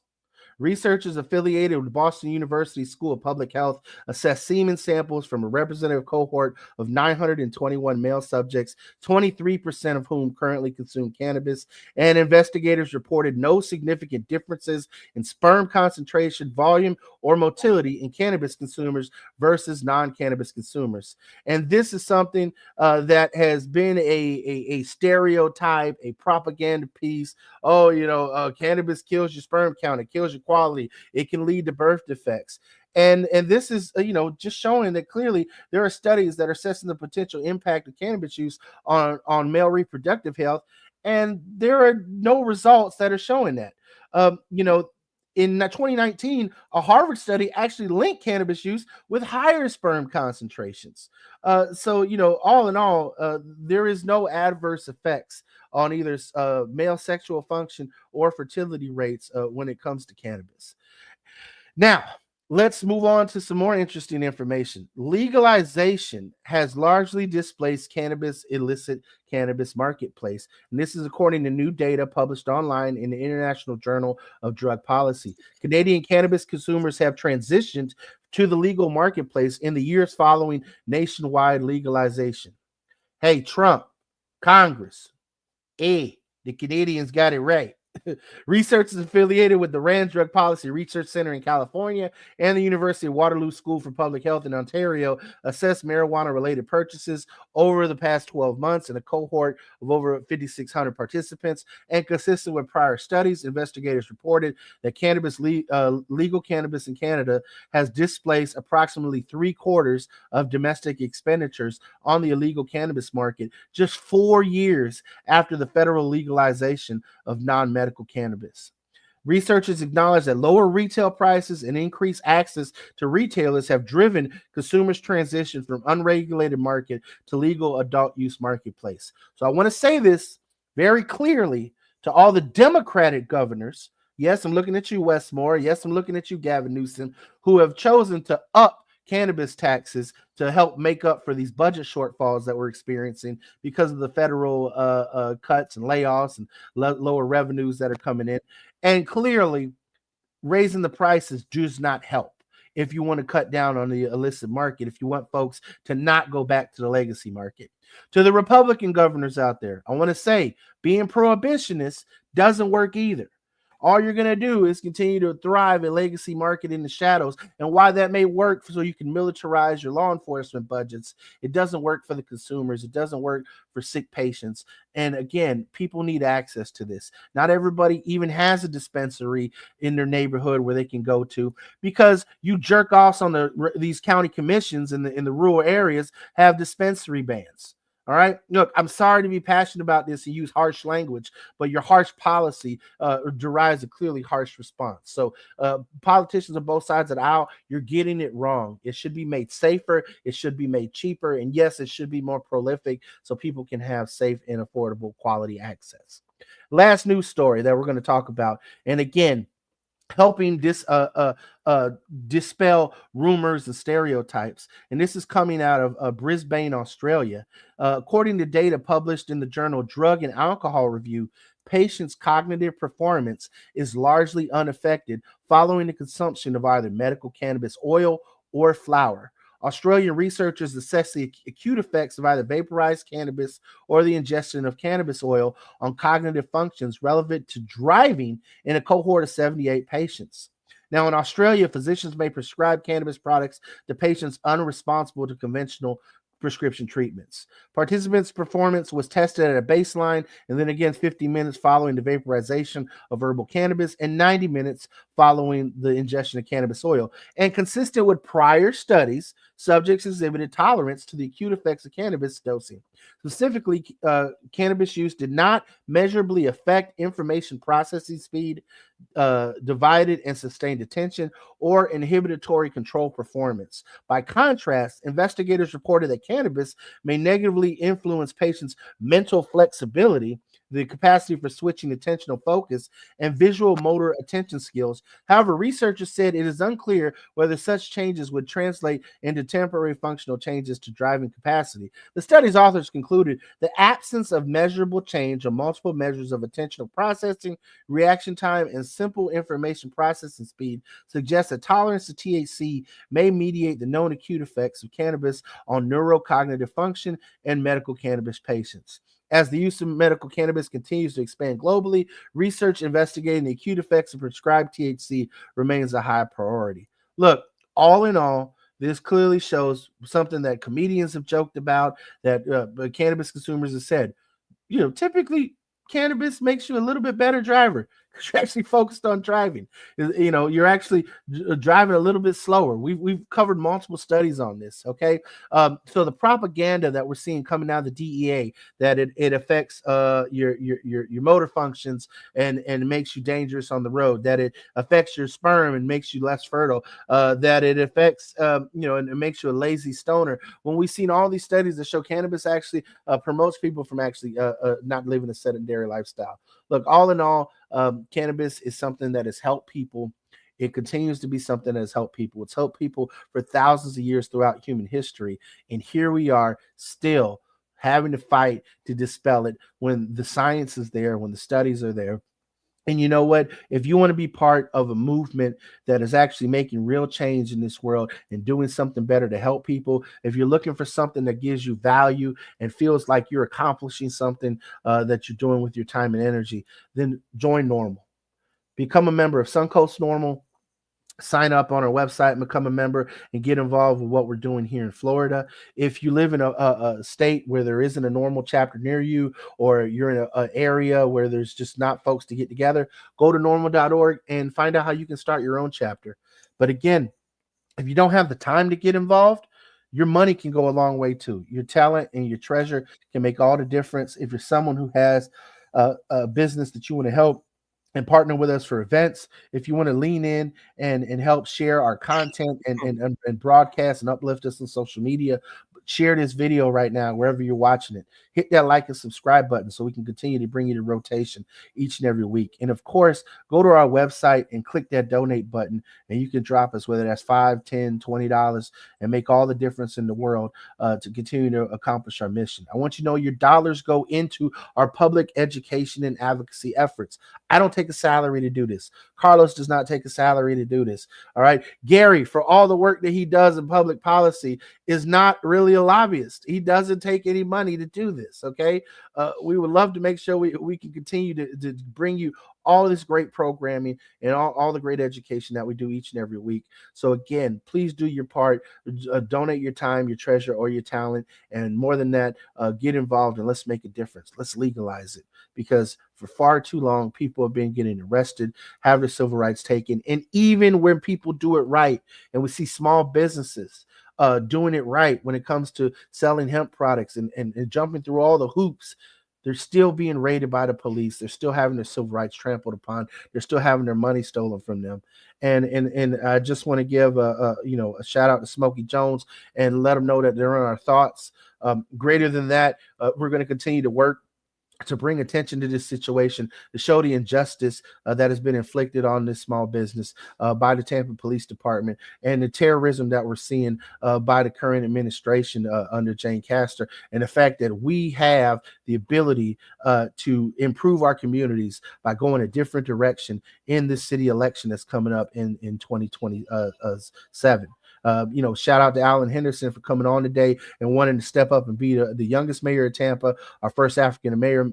Researchers affiliated with Boston University School of Public Health assessed semen samples from a representative cohort of 921 male subjects, 23% of whom currently consume cannabis, and investigators reported no significant differences in sperm concentration, volume, or motility in cannabis consumers versus non-cannabis consumers. And this is something that has been a stereotype, a propaganda piece. Oh, cannabis kills your sperm count, it kills your quality, it can lead to birth defects. And this is just showing that clearly there are studies that are assessing the potential impact of cannabis use on male reproductive health, and there are no results that are showing that. In 2019, a Harvard study actually linked cannabis use with higher sperm concentrations. So all in all, there is no adverse effects on either male sexual function or fertility rates when it comes to cannabis. Now, let's move on to some more interesting information. Legalization has largely displaced illicit cannabis marketplace. And this is according to new data published online in the International Journal of Drug Policy. Canadian cannabis consumers have transitioned to the legal marketplace in the years following nationwide legalization. Hey, Trump, Congress, the Canadians got it right. Researchers affiliated with the RAND Drug Policy Research Center in California and the University of Waterloo School for Public Health in Ontario assessed marijuana-related purchases over the past 12 months in a cohort of over 5,600 participants. And consistent with prior studies, investigators reported that legal cannabis in Canada has displaced approximately 3/4 of domestic expenditures on the illegal cannabis market just 4 years after the federal legalization of non-medical cannabis. Researchers acknowledge that lower retail prices and increased access to retailers have driven consumers' transition from unregulated market to legal adult use marketplace. So I want to say this very clearly to all the Democratic governors. Yes, I'm looking at you, Wes Moore. Yes, I'm looking at you, Gavin Newsom, who have chosen to up cannabis taxes to help make up for these budget shortfalls that we're experiencing because of the federal cuts and layoffs and lower revenues that are coming in. And clearly, raising the prices does not help if you want to cut down on the illicit market, if you want folks to not go back to the legacy market. To the Republican governors out there, I want to say being prohibitionist doesn't work either. All you're going to do is continue to thrive in legacy market in the shadows. And why that may work so you can militarize your law enforcement budgets, it doesn't work for the consumers. It doesn't work for sick patients. And again, people need access to this. Not everybody even has a dispensary in their neighborhood where they can go to, because you jerk offs on these county commissions in the rural areas have dispensary bans. All right. Look, I'm sorry to be passionate about this and use harsh language, but your harsh policy derives a clearly harsh response. So politicians on both sides of the aisle, you're getting it wrong. It should be made safer. It should be made cheaper. And yes, it should be more prolific so people can have safe and affordable quality access. Last news story that we're going to talk about. And again, helping dispel rumors and stereotypes. And this is coming out of Brisbane, Australia. According to data published in the journal Drug and Alcohol Review, patients' cognitive performance is largely unaffected following the consumption of either medical cannabis oil or flower. Australian researchers assess the acute effects of either vaporized cannabis or the ingestion of cannabis oil on cognitive functions relevant to driving in a cohort of 78 patients. Now, in Australia, physicians may prescribe cannabis products to patients unresponsible to conventional prescription treatments. Participants' performance was tested at a baseline and then again 50 minutes following the vaporization of herbal cannabis and 90 minutes following the ingestion of cannabis oil. And consistent with prior studies, subjects exhibited tolerance to the acute effects of cannabis dosing. Specifically, cannabis use did not measurably affect information processing speed, divided and sustained attention, or inhibitory control performance. By contrast, investigators reported that cannabis may negatively influence patients' mental flexibility, the capacity for switching attentional focus, and visual motor attention skills. However, researchers said it is unclear whether such changes would translate into temporary functional changes to driving capacity. The study's authors concluded the absence of measurable change on multiple measures of attentional processing, reaction time, and simple information processing speed suggests that tolerance to THC may mediate the known acute effects of cannabis on neurocognitive function in medical cannabis patients. As the use of medical cannabis continues to expand globally, research investigating the acute effects of prescribed THC remains a high priority. Look, all in all, this clearly shows something that comedians have joked about, that cannabis consumers have said. Typically cannabis makes you a little bit better driver because you're actually focused on driving. You're actually driving a little bit slower. We've covered multiple studies on this. Okay. So the propaganda that we're seeing coming out of the DEA, that it affects your motor functions and makes you dangerous on the road, that it affects your sperm and makes you less fertile, that it affects, and it makes you a lazy stoner. When we've seen all these studies that show cannabis actually promotes people from actually not living a sedentary lifestyle. Look, all in all, cannabis is something that has helped people. It continues to be something that has helped people. It's helped people for thousands of years throughout human history. And here we are still having to fight to dispel it when the science is there, when the studies are there. And you know what? If you want to be part of a movement that is actually making real change in this world and doing something better to help people, if you're looking for something that gives you value and feels like you're accomplishing something that you're doing with your time and energy, then join Normal. Become a member of Suncoast Normal. Sign up on our website and become a member and get involved with what we're doing here in Florida. If you live in a state where there isn't a Normal chapter near you, or you're in an area where there's just not folks to get together, go to normal.org and find out how you can start your own chapter. But again, if you don't have the time to get involved, your money can go a long way too. Your talent and your treasure can make all the difference. If you're someone who has a business that you want to help and partner with us for events, if you want to lean in and help share our content and broadcast and uplift us on social media, share this video right now wherever you're watching it. Hit that like and subscribe button so we can continue to bring you the rotation each and every week. And of course, go to our website and click that donate button, and you can drop us, whether that's $5, $10, $20, and make all the difference in the world to continue to accomplish our mission. I want you to know your dollars go into our public education and advocacy efforts. I don't take a salary to do this. Carlos does not take a salary to do this. All right. Gary, for all the work that he does in public policy, is not really a lobbyist. He doesn't take any money to do this. Okay. We would love to make sure we can continue to bring you all this great programming and all the great education that we do each and every week. So again, please do your part, donate your time, your treasure, or your talent. And more than that, get involved and let's make a difference. Let's legalize it, because for far too long, people have been getting arrested, have their civil rights taken. And even when people do it right, and we see small businesses doing it right when it comes to selling hemp products and jumping through all the hoops, they're still being raided by the police. They're still having their civil rights trampled upon. They're still having their money stolen from them. And I just want to give a shout out to Smokey Jones and let them know that they're on our thoughts. Greater than that, we're going to continue to work to bring attention to this situation, to show the injustice that has been inflicted on this small business by the Tampa Police Department, and the terrorism that we're seeing by the current administration under Jane Castor, and the fact that we have the ability to improve our communities by going a different direction in this city election that's coming up in 2027. Shout out to Alan Henderson for coming on today and wanting to step up and be the youngest mayor of Tampa, our first African mayor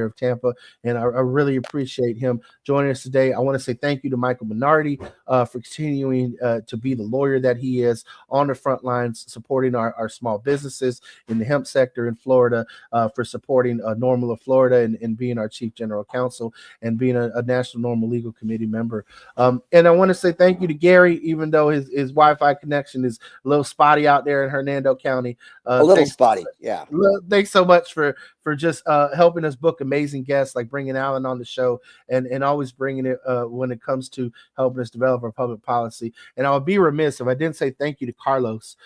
of Tampa. And I really appreciate him joining us today. I want to say thank you to Michael Minardi for continuing to be the lawyer that he is on the front lines, supporting our small businesses in the hemp sector in Florida, for supporting Normal of Florida and being our chief general counsel and being a National Normal Legal Committee member. And I want to say thank you to Gary, even though his his Wi-Fi connection is a little spotty out there in Hernando County. A little Thanks, spotty, yeah. thanks so much for just helping us book amazing guests, like bringing Alan on the show and always bringing it when it comes to helping us develop our public policy. And I would be remiss if I didn't say thank you to Carlos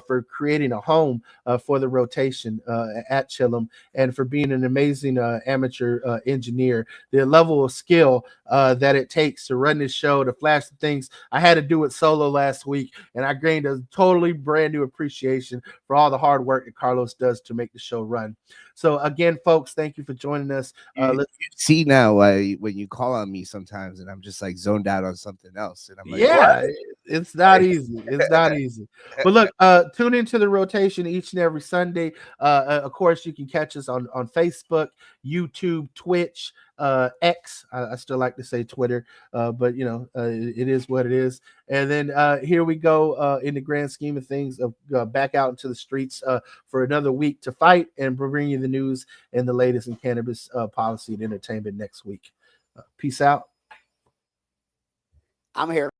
for creating a home for the rotation at Chillum, and for being an amazing amateur engineer. The level of skill that it takes to run this show, to flash the things. I had to do it solo last week, and I gained a totally brand new appreciation for all the hard work that Carlos does to make the show run. So again, folks, thank you for joining us. You see now why when you call on me sometimes and I'm just like zoned out on something else, and I'm like, yeah, what? it's not easy. It's not easy. But look, tune into the rotation each and every Sunday. Of course, you can catch us on Facebook, YouTube, Twitch, X. I still like to say Twitter, but it is what it is. And then here we go in the grand scheme of things, back out into the streets for another week to fight and bring you the news and the latest in cannabis policy and entertainment next week. Peace out. I'm here.